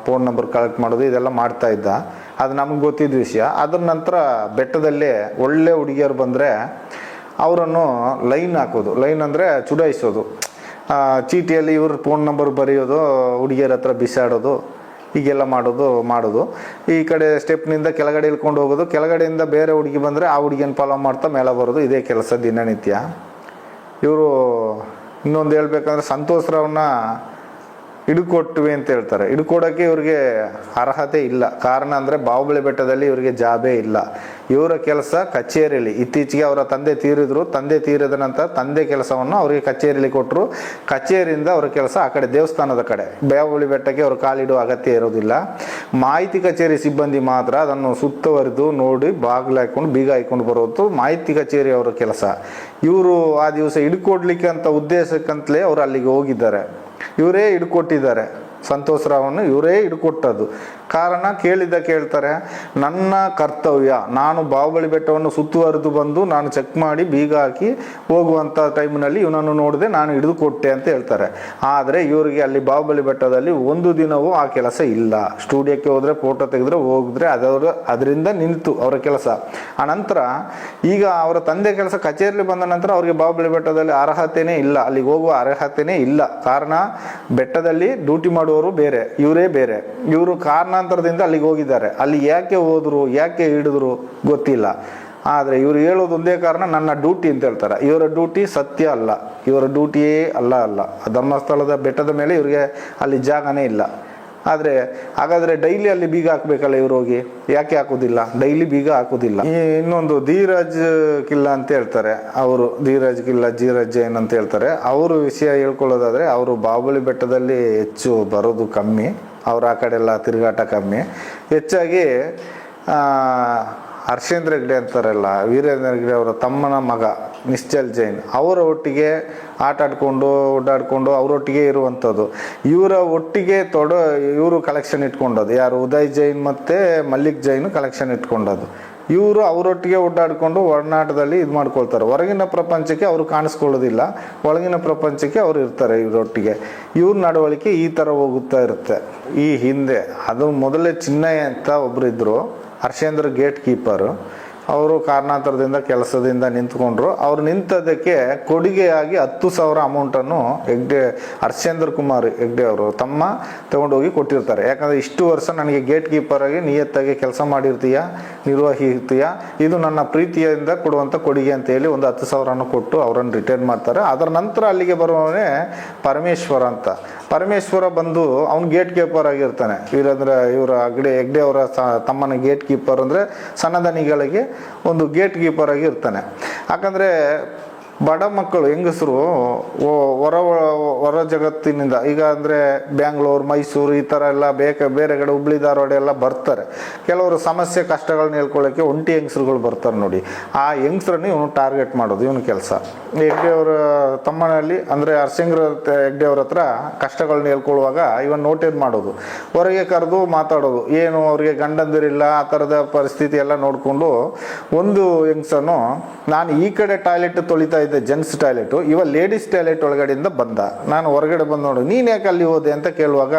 ಫೋನ್ ನಂಬರ್ ಕಲೆಕ್ಟ್ ಮಾಡೋದು, ಇದೆಲ್ಲ ಮಾಡ್ತಾ ಇದ್ದ. ಅದು ನಮ್ಗೆ ಗೊತ್ತಿದ್ದ ವಿಷಯ. ಅದ್ರ ನಂತರ ಬೆಟ್ಟದಲ್ಲಿ ಒಳ್ಳೆ ಹುಡುಗಿಯರು ಬಂದರೆ ಅವರನ್ನು ಲೈನ್ ಹಾಕೋದು. ಲೈನ್ ಅಂದರೆ ಚುಡಾಯಿಸೋದು, ಚೀಟಿಯಲ್ಲಿ ಇವ್ರ ಫೋನ್ ನಂಬರ್ ಬರೆಯೋದು, ಹುಡುಗಿಯರ ಹತ್ರ ಬಿಸಾಡೋದು, ಹೀಗೆಲ್ಲ ಮಾಡೋದು. ಈ ಕಡೆ ಸ್ಟೆಪ್ನಿಂದ ಕೆಳಗಡೆ ಇಳ್ಕೊಂಡು ಹೋಗೋದು, ಕೆಳಗಡೆಯಿಂದ ಬೇರೆ ಹುಡುಗಿ ಬಂದರೆ ಆ ಹುಡುಗಿಯನ್ನು ಫಾಲೋ ಮಾಡ್ತಾ ಮೇಲೆ ಬರೋದು, ಇದೇ ಕೆಲಸ ದಿನನಿತ್ಯ. ಇವರು ಇನ್ನೊಂದು ಹೇಳ್ಬೇಕಂದ್ರೆ ಸಂತೋಷ್ ರಾವ್ನ ಹಿಡ್ಕೊಟ್ವಿ ಅಂತ ಹೇಳ್ತಾರೆ. ಹಿಡ್ಕೊಡೋಕ್ಕೆ ಇವ್ರಿಗೆ ಅರ್ಹತೆ ಇಲ್ಲ. ಕಾರಣ ಅಂದರೆ ಬಾಹುಬಲಿ ಬೆಟ್ಟದಲ್ಲಿ ಇವರಿಗೆ ಜಾಬೇ ಇಲ್ಲ. ಇವರ ಕೆಲಸ ಕಚೇರಿಯಲ್ಲಿ. ಇತ್ತೀಚೆಗೆ ಅವರ ತಂದೆ ತೀರಿದ್ರು, ತಂದೆ ತೀರಿದ ನಂತರ ತಂದೆ ಕೆಲಸವನ್ನು ಅವರಿಗೆ ಕಚೇರಿಯಲ್ಲಿ ಕೊಟ್ಟರು. ಕಚೇರಿಯಿಂದ ಅವರ ಕೆಲಸ ಆ ಕಡೆ ದೇವಸ್ಥಾನದ ಕಡೆ. ಬಾಹುಬಲಿ ಬೆಟ್ಟಕ್ಕೆ ಅವರು ಕಾಲಿಡುವ ಅಗತ್ಯ ಇರೋದಿಲ್ಲ. ಮಾಹಿತಿ ಕಚೇರಿ ಸಿಬ್ಬಂದಿ ಮಾತ್ರ ಅದನ್ನು ಸುತ್ತುವರಿದು ನೋಡಿ ಬಾಗಿಲು ಹಾಕೊಂಡು ಬೀಗ ಹಾಕೊಂಡು ಬರೋದು ಮಾಹಿತಿ ಕಚೇರಿ ಅವರ ಕೆಲಸ. ಇವರು ಆ ದಿವಸ ಹಿಡ್ಕೊಡ್ಲಿಕ್ಕೆ ಅಂತ ಉದ್ದೇಶಕ್ಕಂತಲೇ ಅವರು ಅಲ್ಲಿಗೆ ಹೋಗಿದ್ದಾರೆ. ಇವರೇ ಹಿಡ್ಕೊಟ್ಟಿದ್ದಾರೆ, ಸಂತೋಷ್ ರಾವನ್ನು ಇವರೇ ಹಿಡ್ಕೊಟ್ಟದ್ದು. ಕಾರಣ ಕೇಳ್ತಾರೆ, ನನ್ನ ಕರ್ತವ್ಯ, ನಾನು ಬಾಹುಬಲಿ ಬೆಟ್ಟವನ್ನು ಸುತ್ತುವರೆದು ಬಂದು ನಾನು ಚೆಕ್ ಮಾಡಿ ಬೀಗ ಹಾಕಿ ಹೋಗುವಂಥ ಟೈಮ್ನಲ್ಲಿ ಇವನನ್ನು ನೋಡಿದೆ, ನಾನು ಹಿಡಿದು ಕೊಟ್ಟೆ ಅಂತ ಹೇಳ್ತಾರೆ. ಆದರೆ ಇವರಿಗೆ ಅಲ್ಲಿ ಬಾಹುಬಲಿ ಬೆಟ್ಟದಲ್ಲಿ ಒಂದು ದಿನವೂ ಆ ಕೆಲಸ ಇಲ್ಲ. ಸ್ಟುಡಿಯೋಕ್ಕೆ ಹೋದರೆ ಫೋಟೋ ತೆಗೆದ್ರೆ ಹೋಗಿದ್ರೆ ಅದರಿಂದ ನಿಂತು ಅವರ ಕೆಲಸ. ಆನಂತರ ಈಗ ಅವರ ತಂದೆ ಕೆಲಸ ಕಚೇರಿಯಲ್ಲಿ ಬಂದ ನಂತರ ಅವರಿಗೆ ಬಾಹುಬಲಿ ಬೆಟ್ಟದಲ್ಲಿ ಅರ್ಹತೆಯೇ ಇಲ್ಲ, ಅಲ್ಲಿಗೆ ಹೋಗುವ ಅರ್ಹತೆಯೇ ಇಲ್ಲ. ಕಾರಣ ಬೆಟ್ಟದಲ್ಲಿ ಡ್ಯೂಟಿ ಮಾಡುವವರು ಬೇರೆ, ಇವರೇ ಬೇರೆ. ಇವರು ಕಾರಣಾಂತರದಿಂದ ಅಲ್ಲಿಗೆ ಹೋಗಿದ್ದಾರೆ. ಅಲ್ಲಿ ಯಾಕೆ ಹೋದ್ರು, ಯಾಕೆ ಹಿಡಿದ್ರು ಗೊತ್ತಿಲ್ಲ. ಆದರೆ ಇವರು ಹೇಳೋದು ಒಂದೇ ಕಾರಣ, ನನ್ನ ಡ್ಯೂಟಿ ಅಂತ ಹೇಳ್ತಾರೆ. ಇವರ ಡ್ಯೂಟಿ ಸತ್ಯ ಅಲ್ಲ, ಇವರ ಡ್ಯೂಟಿಯೇ ಅಲ್ಲ. ಧರ್ಮಸ್ಥಳದ ಬೆಟ್ಟದ ಮೇಲೆ ಇವರಿಗೆ ಅಲ್ಲಿ ಜಾಗನೇ ಇಲ್ಲ. ಆದರೆ ಹಾಗಾದರೆ ಡೈಲಿ ಅಲ್ಲಿ ಬೀಗ ಹಾಕಬೇಕಲ್ಲ ಇವ್ರು ಹೋಗಿ, ಯಾಕೆ ಹಾಕೋದಿಲ್ಲ? ಡೈಲಿ ಬೀಗ ಹಾಕೋದಿಲ್ಲ. ಇನ್ನೊಂದು ಧೀರಜ್ ಕಿಲ್ಲ ಅಂತ ಹೇಳ್ತಾರೆ ಅವರು, ಧೀರಜ್ ಕಿಲ್ಲ, ಧೀರಜ್ ಜೈನ್ ಅಂತ ಹೇಳ್ತಾರೆ. ಅವರು ವಿಷಯ ಹೇಳ್ಕೊಳ್ಳೋದಾದರೆ, ಅವರು ಬಾಹುಬಲಿ ಬೆಟ್ಟದಲ್ಲಿ ಹೆಚ್ಚು ಬರೋದು ಕಮ್ಮಿ, ಅವರು ಆ ಕಡೆ ಎಲ್ಲ ತಿರುಗಾಟ ಕಮ್ಮಿ. ಹೆಚ್ಚಾಗಿ ಹರ್ಷೇಂದ್ರ ಹೆಗ್ಡೆ ಅಂತಾರಲ್ಲ, ವೀರೇಂದ್ರ ಹೆಗ್ಡೆ ಅವರ ತಮ್ಮನ ಮಗ ನಿಶ್ಚಲ್ ಜೈನ್, ಅವರ ಒಟ್ಟಿಗೆ ಆಟ ಆಡ್ಕೊಂಡು ಓಡಾಡ್ಕೊಂಡು ಅವರೊಟ್ಟಿಗೆ ಇರುವಂಥದ್ದು. ಇವರ ಒಟ್ಟಿಗೆ ಇವರು ಕಲೆಕ್ಷನ್ ಇಟ್ಕೊಂಡದ್ದು ಯಾರು, ಉದಯ್ ಜೈನ್ ಮತ್ತು ಮಲ್ಲಿಕ್ ಜೈನ್ ಕಲೆಕ್ಷನ್ ಇಟ್ಕೊಂಡದ್ದು. ಇವರು ಅವರೊಟ್ಟಿಗೆ ಓಡಾಡಿಕೊಂಡು ಒಡನಾಟದಲ್ಲಿ ಇದು ಮಾಡ್ಕೊಳ್ತಾರೆ. ಹೊರಗಿನ ಪ್ರಪಂಚಕ್ಕೆ ಅವರು ಕಾಣಿಸ್ಕೊಳ್ಳೋದಿಲ್ಲ, ಒಳಗಿನ ಪ್ರಪಂಚಕ್ಕೆ ಅವರು ಇರ್ತಾರೆ ಇವರೊಟ್ಟಿಗೆ. ಇವ್ರ ನಡವಳಿಕೆ ಈ ಥರ ಹೋಗುತ್ತಾ ಇರುತ್ತೆ. ಈ ಹಿಂದೆ ಅದು ಮೊದಲೇ ಚಿನ್ನಯ್ಯ ಅಂತ ಒಬ್ಬರು ಇದ್ದರು, ಹರ್ಷೇಂದ್ರ ಗೇಟ್ ಕೀಪರು. ಅವರು ಕಾರಣಾಂತರದಿಂದ ಕೆಲಸದಿಂದ ನಿಂತ್ಕೊಂಡ್ರು. ಅವ್ರು ನಿಂತದಕ್ಕೆ ಕೊಡುಗೆಯಾಗಿ 10,000 ಅಮೌಂಟನ್ನು ಹರ್ಷೇಂದ್ರ ಕುಮಾರ್ ಹೆಗ್ಡೆ ಅವರು ತಮ್ಮ ತಗೊಂಡೋಗಿ ಕೊಟ್ಟಿರ್ತಾರೆ. ಯಾಕಂದರೆ ಇಷ್ಟು ವರ್ಷ ನನಗೆ ಗೇಟ್ ಕೀಪರ್ ಆಗಿ ನಿಯತ್ತಾಗಿ ಕೆಲಸ ಮಾಡಿರ್ತೀಯ, ನಿರ್ವಹಿರ್ತೀಯ, ಇದು ನನ್ನ ಪ್ರೀತಿಯಿಂದ ಕೊಡುವಂಥ ಕೊಡುಗೆ ಅಂತೇಳಿ ಒಂದು 10,000 ಕೊಟ್ಟು ಅವರನ್ನು ರಿಟೈರ್ ಮಾಡ್ತಾರೆ. ಅದರ ನಂತರ ಅಲ್ಲಿಗೆ ಬರುವವನೇ ಪರಮೇಶ್ವರ ಅಂತ. ಪರಮೇಶ್ವರ ಬಂದು ಅವ್ನು ಗೇಟ್ ಕೀಪರ್ ಆಗಿರ್ತಾನೆ. ಇವರ ಹೆಗ್ಡೆ ಅವರ ತಮ್ಮನ ಗೇಟ್ ಕೀಪರ್ ಅಂದರೆ ಸಣ್ಣದನಿಗಳಿಗೆ ಒಂದು ಗೇಟ್ ಕೀಪರ್ ಆಗಿ ಇರ್ತಾನೆ. ಯಾಕಂದರೆ ಬಡ ಮಕ್ಕಳು ಹೆಂಗಸರು ಹೊರ ಜಗತ್ತಿನಿಂದ ಈಗ ಅಂದರೆ ಬ್ಯಾಂಗ್ಳೂರು, ಮೈಸೂರು ಈ ಥರ ಎಲ್ಲ ಬೇರೆ ಕಡೆ ಹುಬ್ಳಿ ಧಾರವಾಡ ಎಲ್ಲ ಬರ್ತಾರೆ. ಕೆಲವರು ಸಮಸ್ಯೆ ಕಷ್ಟಗಳನ್ನ ಹೇಳ್ಕೊಳ್ಳೋಕ್ಕೆ ಒಂಟಿ ಹೆಂಗಸರುಗಳು ಬರ್ತಾರೆ ನೋಡಿ. ಆ ಹೆಂಗಸರನ್ನು ಇವನು ಟಾರ್ಗೆಟ್ ಮಾಡೋದು ಇವನು ಕೆಲಸ. ಹೆಗ್ಡೆ ಅವರ ತಮ್ಮನಲ್ಲಿ ಅಂದರೆ ಹರ್ಷೇಂದ್ರ ಹೆಗ್ಡೆ ಅವ್ರ ಹತ್ರ ಕಷ್ಟಗಳನ್ನ ಹೇಳ್ಕೊಳ್ಳುವಾಗ ಇವನ್ ನೋಟೇಟ್ ಮಾಡೋದು, ಹೊರಗೆ ಕರೆದು ಮಾತಾಡೋದು, ಏನು ಅವ್ರಿಗೆ ಗಂಡಂದಿರಿಲ್ಲ ಆ ಥರದ ಪರಿಸ್ಥಿತಿ ಎಲ್ಲ ನೋಡಿಕೊಂಡು ಒಂದು ಹೆಂಗಸನು ನಾನು ಈ ಕಡೆ ಟಾಯ್ಲೆಟ್ ತೊಳಿತಾ ಇದ್ದೆ, ಜೆಂಟ್ಸ್ ಟಾಯ್ಲೆಟು, ಇವ ಲೇಡೀಸ್ ಟಾಯ್ಲೆಟ್ ಒಳಗಡೆಯಿಂದ ಬಂದ. ನಾನು ಹೊರಗಡೆ ಬಂದು ನೋಡು, ನೀನು ಯಾಕೆ ಅಲ್ಲಿ ಹೋದೆ ಅಂತ ಕೇಳುವಾಗ,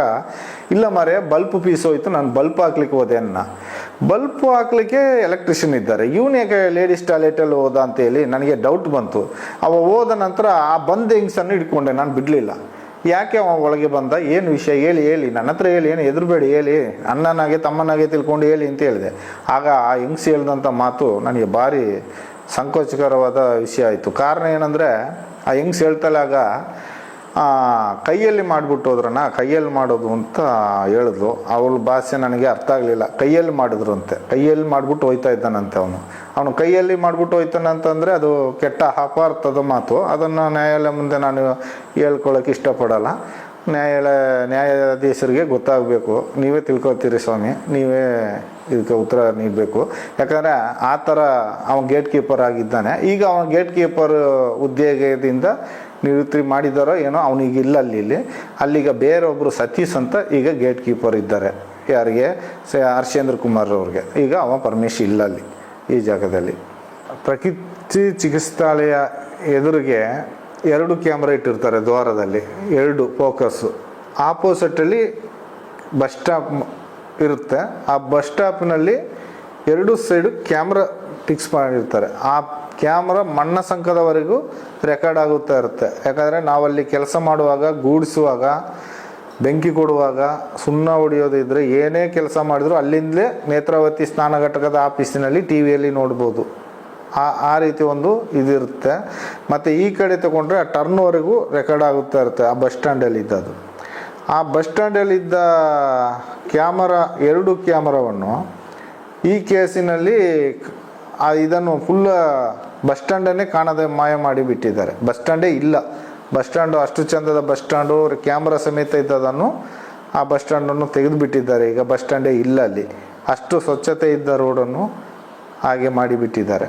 ಇಲ್ಲ ಮಾರೆ ಬಲ್ಪ್ ಪೀಸ್ ಹೋಯ್ತು, ನಾನು ಬಲ್ಪ್ ಹಾಕ್ಲಿಕ್ಕೆ ಹೋದೆ ಅನ್ನ. ಬಲ್ಪ್ ಹಾಕ್ಲಿಕ್ಕೆ ಎಲೆಕ್ಟ್ರಿಷಿಯನ್ ಇದ್ದಾರೆ, ಇವನು ಯಾಕೆ ಲೇಡೀಸ್ ಟಾಯ್ಲೆಟಲ್ಲಿ ಹೋದ ಅಂತೇಳಿ ನನಗೆ ಡೌಟ್ ಬಂತು. ಅವ ಹೋದ ನಂತರ ಆ ಬಂದ ಹೆಂಗ್ಸನ್ನು ಹಿಡ್ಕೊಂಡೆ, ನಾನು ಬಿಡಲಿಲ್ಲ. ಯಾಕೆ ಅವ ಒಳಗೆ ಬಂದ, ಏನು ವಿಷಯ ಹೇಳಿ ನನ್ನ ಹತ್ರ ಹೇಳಿ, ಏನು ಹೆದರಬೇಡಿ ಹೇಳಿ, ಅಣ್ಣನಾಗೆ ತಮ್ಮನಾಗೆ ತಿಳ್ಕೊಂಡು ಹೇಳಿ ಅಂತ ಹೇಳಿದೆ. ಆಗ ಆ ಹೆಂಗ್ಸ್ ಹೇಳಿದಂಥ ಮಾತು ನನಗೆ ಭಾರಿ ಸಂಕೋಚಕರವಾದ ವಿಷಯ ಆಯಿತು. ಕಾರಣ ಏನಂದರೆ ಆ ಹೆಂಗ್ಸ್ ಹೇಳ್ತಲಾಗ ಕೈಯಲ್ಲಿ ಮಾಡಿಬಿಟ್ಟು ಹೋದ್ರಣ್ಣ, ಕೈಯಲ್ಲಿ ಮಾಡೋದು ಅಂತ ಹೇಳಿದ್ಲು. ಅವಳ ಭಾಷೆ ನನಗೆ ಅರ್ಥ ಆಗಲಿಲ್ಲ. ಕೈಯಲ್ಲಿ ಮಾಡಿದ್ರು ಅಂತೆ, ಕೈಯಲ್ಲಿ ಮಾಡಿಬಿಟ್ಟು ಹೋಯ್ತಾ ಇದ್ದಾನಂತೆ ಅವನು ಕೈಯಲ್ಲಿ ಮಾಡಿಬಿಟ್ಟು ಹೋಯ್ತಾನಂತಂದರೆ ಅದು ಕೆಟ್ಟ ಅಪಾರ್ಥದ ಮಾತು. ಅದನ್ನು ನ್ಯಾಯಾಲಯ ಮುಂದೆ ನಾನು ಹೇಳ್ಕೊಳ್ಳೋಕೆ ಇಷ್ಟಪಡಲ್ಲ. ನ್ಯಾಯಾಧೀಶರಿಗೆ ಗೊತ್ತಾಗಬೇಕು, ನೀವೇ ತಿಳ್ಕೊತೀರಿ ಸ್ವಾಮಿ, ನೀವೇ ಇದಕ್ಕೆ ಉತ್ತರ ನೀಡಬೇಕು. ಯಾಕಂದರೆ ಆ ಥರ ಅವನು ಗೇಟ್ ಕೀಪರ್ ಆಗಿದ್ದಾನೆ. ಈಗ ಅವನ ಗೇಟ್ ಕೀಪರ್ ಉದ್ಯೋಗದಿಂದ ನಿವೃತ್ತಿ ಮಾಡಿದಾರೋ ಏನೋ, ಅವನಿಗೆ ಇಲ್ಲ ಅಲ್ಲಿಗ ಬೇರೊಬ್ಬರು ಸತೀಶ್ ಅಂತ ಈಗ ಗೇಟ್ ಕೀಪರ್ ಇದ್ದಾರೆ. ಯಾರಿಗೆ? ಹರ್ಷೇಂದ್ರ ಕುಮಾರ್ ಅವ್ರಿಗೆ. ಈಗ ಅವ ಪರಮೇಶ್ ಇಲ್ಲ ಅಲ್ಲಿ ಈ ಜಾಗದಲ್ಲಿ. ಪ್ರಕೃತಿ ಚಿಕಿತ್ಸಾಲಯ ಎದುರಿಗೆ 2 ಕ್ಯಾಮ್ರಾ ಇಟ್ಟಿರ್ತಾರೆ ದ್ವಾರದಲ್ಲಿ, 2 ಫೋಕಸ್ಸು. ಆಪೋಸಿಟಲ್ಲಿ ಬಸ್ ಸ್ಟಾಪ್ ಇರುತ್ತೆ. ಆ ಬಸ್ ಸ್ಟಾಪ್ನಲ್ಲಿ 2 ಸೈಡು ಕ್ಯಾಮ್ರಾ ಫಿಕ್ಸ್ ಮಾಡಿರ್ತಾರೆ. ಆ ಕ್ಯಾಮ್ರಾ ಮಣ್ಣ ಸಂಕದವರೆಗೂ ರೆಕಾರ್ಡ್ ಆಗುತ್ತಾ ಇರುತ್ತೆ. ಯಾಕಂದರೆ ನಾವಲ್ಲಿ ಕೆಲಸ ಮಾಡುವಾಗ, ಗೂಡಿಸುವಾಗ, ಬೆಂಕಿ ಕೊಡುವಾಗ, ಸುಣ್ಣ ಹೊಡೆಯೋದಿದ್ರೆ, ಏನೇ ಕೆಲಸ ಮಾಡಿದ್ರು ಅಲ್ಲಿಂದಲೇ ನೇತ್ರಾವತಿ ಸ್ನಾನ ಘಟಕದ ಆಫೀಸಿನಲ್ಲಿ ಟಿ ವಿಯಲ್ಲಿ ನೋಡ್ಬೋದು. ಆ ರೀತಿ ಒಂದು ಇದಿರುತ್ತೆ. ಮತ್ತು ಈ ಕಡೆ ತಗೊಂಡ್ರೆ ಆ ಟರ್ನ್ವರೆಗೂ ರೆಕಾರ್ಡ್ ಆಗುತ್ತಾ ಇರುತ್ತೆ ಆ ಬಸ್ ಸ್ಟ್ಯಾಂಡಲ್ಲಿದ್ದದು. ಆ ಬಸ್ ಸ್ಟ್ಯಾಂಡಲ್ಲಿದ್ದ ಕ್ಯಾಮರಾ 2 ಕ್ಯಾಮರಾವನ್ನು ಈ ಕೇಸಿನಲ್ಲಿ ಇದನ್ನು ಫುಲ್ ಬಸ್ ಸ್ಟ್ಯಾಂಡನ್ನೇ ಕಾಣದೆ ಮಾಯ ಮಾಡಿಬಿಟ್ಟಿದ್ದಾರೆ. ಬಸ್ ಸ್ಟ್ಯಾಂಡೇ ಇಲ್ಲ. ಬಸ್ ಸ್ಟ್ಯಾಂಡು ಅಷ್ಟು ಚಂದದ ಬಸ್ ಸ್ಟ್ಯಾಂಡು ಕ್ಯಾಮ್ರಾ ಸಮೇತ ಇದ್ದದನ್ನು ಆ ಬಸ್ ಸ್ಟ್ಯಾಂಡನ್ನು ತೆಗೆದುಬಿಟ್ಟಿದ್ದಾರೆ. ಈಗ ಬಸ್ ಸ್ಟ್ಯಾಂಡೇ ಇಲ್ಲ ಅಲ್ಲಿ. ಅಷ್ಟು ಸ್ವಚ್ಛತೆ ಇದ್ದ ರೋಡನ್ನು ಹಾಗೆ ಮಾಡಿಬಿಟ್ಟಿದ್ದಾರೆ.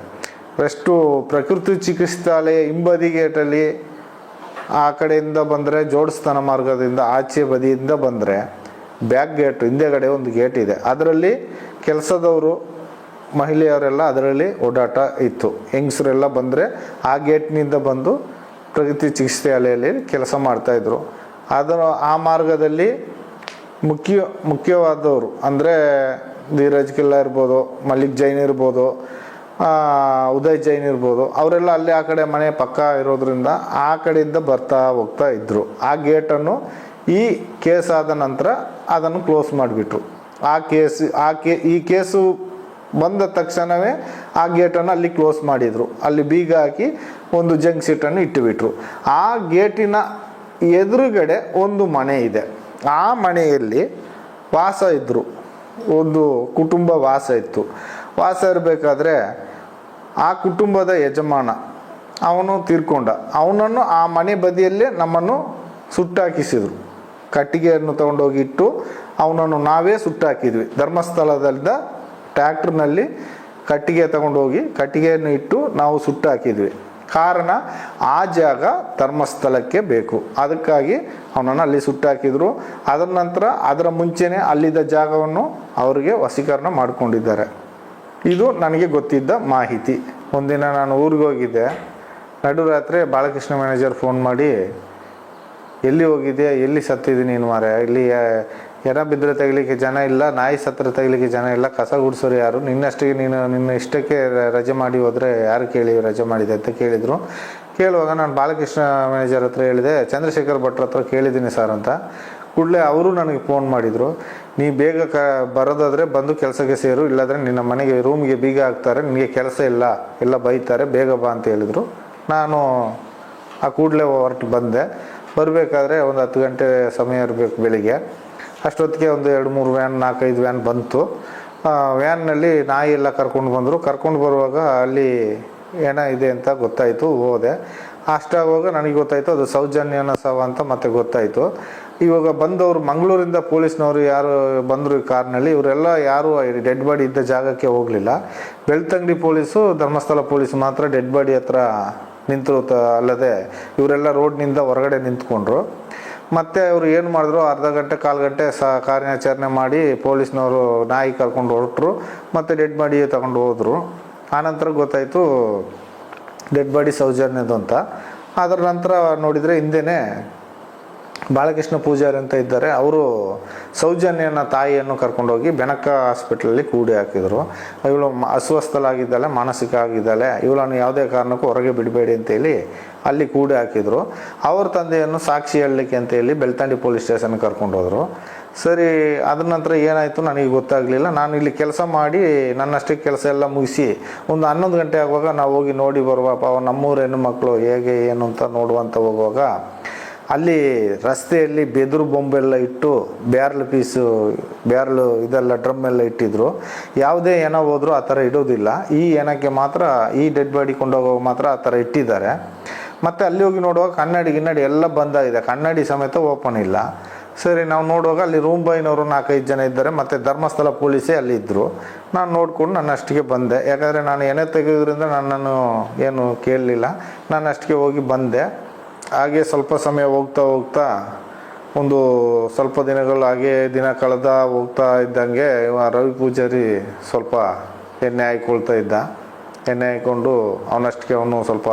ಫಸ್ಟು ಪ್ರಕೃತಿ ಚಿಕಿತ್ಸಾಲಯ ಹಿಂಬದಿ ಗೇಟಲ್ಲಿ ಆ ಕಡೆಯಿಂದ ಬಂದರೆ ಜೋಡಿಸ್ತಾನ ಮಾರ್ಗದಿಂದ ಆಚೆ ಬದಿಯಿಂದ ಬಂದರೆ ಬ್ಯಾಕ್ ಗೇಟ್ ಹಿಂದೆಗಡೆ ಒಂದು ಗೇಟ್ ಇದೆ. ಅದರಲ್ಲಿ ಕೆಲಸದವರು ಮಹಿಳೆಯರೆಲ್ಲ ಅದರಲ್ಲಿ ಓಡಾಟ ಇತ್ತು. ಹೆಂಗಸರೆಲ್ಲ ಬಂದರೆ ಆ ಗೇಟ್ನಿಂದ ಬಂದು ಪ್ರಗತಿ ಚಿಕಿತ್ಸಾಲಯಲ್ಲಿ ಕೆಲಸ ಮಾಡ್ತಾಯಿದ್ರು. ಆ ಮಾರ್ಗದಲ್ಲಿ ಮುಖ್ಯವಾದವರು ಅಂದರೆ ಧೀರಜ್ ಕಿಲ್ಲಾ ಇರ್ಬೋದು, ಮಲ್ಲಿಕ್ ಜೈನ್ ಇರ್ಬೋದು, ಉದಯ್ ಜೈನ್ ಇರ್ಬೋದು, ಅವರೆಲ್ಲ ಅಲ್ಲಿ ಆ ಕಡೆ ಮನೆ ಪಕ್ಕ ಇರೋದ್ರಿಂದ ಆ ಕಡೆಯಿಂದ ಬರ್ತಾ ಹೋಗ್ತಾ ಇದ್ದರು. ಆ ಗೇಟನ್ನು ಈ ಕೇಸ್ ಆದ ನಂತರ ಅದನ್ನು ಕ್ಲೋಸ್ ಮಾಡಿಬಿಟ್ರು. ಈ ಕೇಸು ಬಂದ ತಕ್ಷಣವೇ ಆ ಗೇಟನ್ನು ಅಲ್ಲಿ ಕ್ಲೋಸ್ ಮಾಡಿದರು. ಅಲ್ಲಿ ಬೀಗ ಹಾಕಿ ಒಂದು ಜಂಕ್ ಸೀಟನ್ನು ಇಟ್ಟುಬಿಟ್ರು. ಆ ಗೇಟಿನ ಎದುರುಗಡೆ ಒಂದು ಮನೆ ಇದೆ. ಆ ಮನೆಯಲ್ಲಿ ವಾಸ ಇದ್ದರು, ಒಂದು ಕುಟುಂಬ ವಾಸ ಇತ್ತು. ವಾಸ ಇರಬೇಕಾದ್ರೆ ಆ ಕುಟುಂಬದ ಯಜಮಾನ ಅವನು ತೀರ್ಕೊಂಡ. ಅವನನ್ನು ಆ ಮನೆ ಬದಿಯಲ್ಲೇ ನಮ್ಮನ್ನು ಸುಟ್ಟಾಕಿಸಿದರು. ಕಟ್ಟಿಗೆಯನ್ನು ತಗೊಂಡೋಗಿ ಇಟ್ಟು ಅವನನ್ನು ನಾವೇ ಸುಟ್ಟಾಕಿದ್ವಿ. ಧರ್ಮಸ್ಥಳದಿಂದ ಟ್ರ್ಯಾಕ್ಟರ್ನಲ್ಲಿ ಕಟ್ಟಿಗೆ ತಗೊಂಡೋಗಿ ಕಟ್ಟಿಗೆಯನ್ನು ಇಟ್ಟು ನಾವು ಸುಟ್ಟಾಕಿದ್ವಿ. ಕಾರಣ ಆ ಜಾಗ ಧರ್ಮಸ್ಥಳಕ್ಕೆ ಬೇಕು, ಅದಕ್ಕಾಗಿ ಅವನನ್ನು ಅಲ್ಲಿ ಸುಟ್ಟಾಕಿದ್ರು. ಅದರ ನಂತರ ಅದರ ಮುಂಚೆನೇ ಅಲ್ಲಿದ್ದ ಜಾಗವನ್ನು ಅವರಿಗೆ ವಶೀಕರಣ ಮಾಡಿಕೊಂಡಿದ್ದಾರೆ. ಇದು ನನಗೆ ಗೊತ್ತಿದ್ದ ಮಾಹಿತಿ. ಒಂದಿನ ನಾನು ಊರಿಗೆ ಹೋಗಿದ್ದೆ. ನಡುರಾತ್ರಿ ಬಾಲಕೃಷ್ಣ ಮ್ಯಾನೇಜರ್ ಫೋನ್ ಮಾಡಿ ಎಲ್ಲಿ ಹೋಗಿದ್ಯಾ, ಎಲ್ಲಿ ಸತ್ತಿದ್ದೀನಿ ನೀನು ಮಾರೆ, ಇಲ್ಲಿ ಎರ ಬಿದ್ದರೆ ತೆಗಿಲಿಕ್ಕೆ ಜನ ಇಲ್ಲ, ನಾಯಿ ಸತ್ರ ತೆಗಿಲಿಕ್ಕೆ ಜನ ಇಲ್ಲ, ಕಸ ಗುಡಿಸೋರು ಯಾರು, ನಿನ್ನಷ್ಟಿಗೆ ನಿನ್ನ ಇಷ್ಟಕ್ಕೆ ರಜೆ ಮಾಡಿ ಹೋದರೆ ಯಾರು ಕೇಳಿ ರಜೆ ಮಾಡಿದೆ ಅಂತ ಕೇಳಿದರು. ಕೇಳುವಾಗ ನಾನು ಬಾಲಕೃಷ್ಣ ಮ್ಯಾನೇಜರ್ ಹತ್ರ ಹೇಳಿದೆ, ಚಂದ್ರಶೇಖರ್ ಭಟ್ರ ಹತ್ರ ಕೇಳಿದ್ದೀನಿ ಸರ್ ಅಂತ. ಕೂಡಲೇ ಅವರು ನನಗೆ ಫೋನ್ ಮಾಡಿದರು, ನೀ ಬೇಗ ಬರೋದಾದರೆ ಬಂದು ಕೆಲಸಕ್ಕೆ ಸೇರು, ಇಲ್ಲಾಂದರೆ ನಿನ್ನ ಮನೆಗೆ ರೂಮ್ಗೆ ಬೀಗ ಹಾಕ್ತಾರೆ, ನಿನಗೆ ಕೆಲಸ ಇಲ್ಲ, ಎಲ್ಲ ಬೈತಾರೆ, ಬೇಗ ಬಾ ಅಂತ ಹೇಳಿದರು. ನಾನು ಆ ಕೂಡಲೇ ಹೊರಟು ಬಂದೆ. ಬರಬೇಕಾದ್ರೆ ಒಂದು 10 ಗಂಟೆ ಸಮಯ ಇರಬೇಕು ಬೆಳಿಗ್ಗೆ. ಅಷ್ಟೊತ್ತಿಗೆ ಒಂದು 2-3 ವ್ಯಾನ್ 4-5 ವ್ಯಾನ್ ಬಂತು. ವ್ಯಾನ್ನಲ್ಲಿ ನಾಯಿ ಎಲ್ಲ ಕರ್ಕೊಂಡು ಬಂದರು. ಕರ್ಕೊಂಡು ಬರುವಾಗ ಅಲ್ಲಿ ಏನ ಇದೆ ಅಂತ ಗೊತ್ತಾಯಿತು. ಹೋದೆ. ಅಷ್ಟಾಗುವಾಗ ನನಗೆ ಗೊತ್ತಾಯಿತು ಅದು ಸೌಜನ್ಯನ ಶವ ಅಂತ ಮತ್ತೆ ಗೊತ್ತಾಯಿತು. ಇವಾಗ ಬಂದವರು ಮಂಗಳೂರಿಂದ ಪೊಲೀಸ್ನವರು ಯಾರು ಬಂದರು ಈ ಕಾರ್ನಲ್ಲಿ, ಇವರೆಲ್ಲ ಯಾರು ಡೆಡ್ ಬಾಡಿ ಇದ್ದ ಜಾಗಕ್ಕೆ ಹೋಗಲಿಲ್ಲ. ಬೆಳ್ತಂಗಡಿ ಪೊಲೀಸು, ಧರ್ಮಸ್ಥಳ ಪೊಲೀಸು ಮಾತ್ರ ಡೆಡ್ ಬಾಡಿ ಹತ್ರ ನಿಂತರು. ಅಲ್ಲದೆ ಇವರೆಲ್ಲ ರೋಡ್ನಿಂದ ಹೊರಗಡೆ ನಿಂತ್ಕೊಂಡ್ರು. ಮತ್ತು ಅವರು ಏನು ಮಾಡಿದ್ರು, ಅರ್ಧ ಗಂಟೆ 1/4 ಗಂಟೆ ಕಾರ್ಯಾಚರಣೆ ಮಾಡಿ ಪೊಲೀಸ್ನವರು ನಾಯಿ ಕರ್ಕೊಂಡು ಹೊರಟರು. ಮತ್ತು ಡೆಡ್ ಬಾಡಿ ತಗೊಂಡು ಹೋದರು. ಆನಂತರ ಗೊತ್ತಾಯಿತು ಡೆಡ್ ಬಾಡಿ ಸೌಜನ್ಯದು ಅಂತ. ಅದರ ನಂತರ ನೋಡಿದರೆ ಹಿಂದೆಯೇ ಬಾಲಕೃಷ್ಣ ಪೂಜಾರಿ ಅಂತ ಇದ್ದಾರೆ, ಅವರು ಸೌಜನ್ಯನ ತಾಯಿಯನ್ನು ಕರ್ಕೊಂಡೋಗಿ ಬೆನಕ ಹಾಸ್ಪಿಟ್ಲಲ್ಲಿ ಕೂಡಿ ಹಾಕಿದರು. ಇವಳು ಅಸ್ವಸ್ಥಲಾಗಿದ್ದಾಳೆ, ಮಾನಸಿಕ ಆಗಿದ್ದಾಳೆ, ಇವಳನ್ನು ಯಾವುದೇ ಕಾರಣಕ್ಕೂ ಹೊರಗೆ ಬಿಡಬೇಡಿ ಅಂತೇಳಿ ಅಲ್ಲಿ ಕೂಡಿ ಹಾಕಿದರು. ಅವ್ರ ತಂದೆಯನ್ನು ಸಾಕ್ಷಿ ಹೇಳಲಿಕ್ಕೆ ಅಂತೇಳಿ ಬೆಳ್ತಂಡಿ ಪೊಲೀಸ್ ಸ್ಟೇಷನ್ಗೆ ಕರ್ಕೊಂಡು ಹೋದರು. ಸರಿ, ಅದ್ರ ನಂತರ ಏನಾಯಿತು ನನಗೆ ಗೊತ್ತಾಗಲಿಲ್ಲ. ನಾನು ಇಲ್ಲಿ ಕೆಲಸ ಮಾಡಿ ನನ್ನಷ್ಟಕ್ಕೆ ಕೆಲಸ ಎಲ್ಲ ಮುಗಿಸಿ ಒಂದು 11 ಗಂಟೆ ಆಗುವಾಗ ನಾವು ಹೋಗಿ ನೋಡಿ ಬರುವಪ್ಪ ನಮ್ಮೂರ ಹೆಣ್ಣು ಮಕ್ಕಳು ಹೇಗೆ ಏನು ಅಂತ ನೋಡುವಂತ ಹೋಗುವಾಗ ಅಲ್ಲಿ ರಸ್ತೆಯಲ್ಲಿ ಬೆದರು ಬೊಂಬೆಲ್ಲ ಇಟ್ಟು ಬ್ಯಾರ್ಲು ಇದೆಲ್ಲ ಡ್ರಮ್ ಎಲ್ಲ ಇಟ್ಟಿದ್ರು. ಯಾವುದೇ ಹೆಣ ಹೋದ್ರು ಆ ಥರ ಇಡೋದಿಲ್ಲ. ಈ ಹೆಣಕ್ಕೆ ಮಾತ್ರ, ಈ ಡೆಡ್ ಬಾಡಿ ಕೊಂಡೋಗುವಾಗ ಮಾತ್ರ ಆ ಥರ ಇಟ್ಟಿದ್ದಾರೆ. ಮತ್ತು ಅಲ್ಲಿ ಹೋಗಿ ನೋಡುವಾಗ ಕನ್ನಡಿ ಎಲ್ಲ ಬಂದಾಗಿದೆ, ಕನ್ನಡಿ ಸಮೇತ ಓಪನ್ ಇಲ್ಲ. ಸರಿ, ನಾವು ನೋಡುವಾಗ ಅಲ್ಲಿ ರೂಮ್ ಬಾಯ್ನವರು 4-5 ಜನ ಇದ್ದಾರೆ, ಮತ್ತು ಧರ್ಮಸ್ಥಳ ಪೊಲೀಸೇ ಅಲ್ಲಿ ಇದ್ದರು. ನಾನು ನೋಡಿಕೊಂಡು ನನ್ನಷ್ಟಿಗೆ ಬಂದೆ. ಯಾಕಂದರೆ ನಾನು ಎಣ್ಣೆ ತೆಗೆಯೋದ್ರಿಂದ ನನ್ನನ್ನು ಏನು ಕೇಳಲಿಲ್ಲ. ನನ್ನಷ್ಟಿಗೆ ಹೋಗಿ ಬಂದೆ. ಹಾಗೆ ಸ್ವಲ್ಪ ಸಮಯ ಹೋಗ್ತಾ ಒಂದು ಸ್ವಲ್ಪ ದಿನಗಳು ಹಾಗೆ ದಿನ ಕಳೆದ ಹೋಗ್ತಾ ಇದ್ದಂಗೆ ರವಿ ಪೂಜಾರಿ ಸ್ವಲ್ಪ ಎಣ್ಣೆ ಹಾಕ್ಕೊಳ್ತಾ ಇದ್ದ. ಎಣ್ಣೆ ಹಾಕ್ಕೊಂಡು ಅವನಷ್ಟಕ್ಕೆ ಅವನು ಸ್ವಲ್ಪ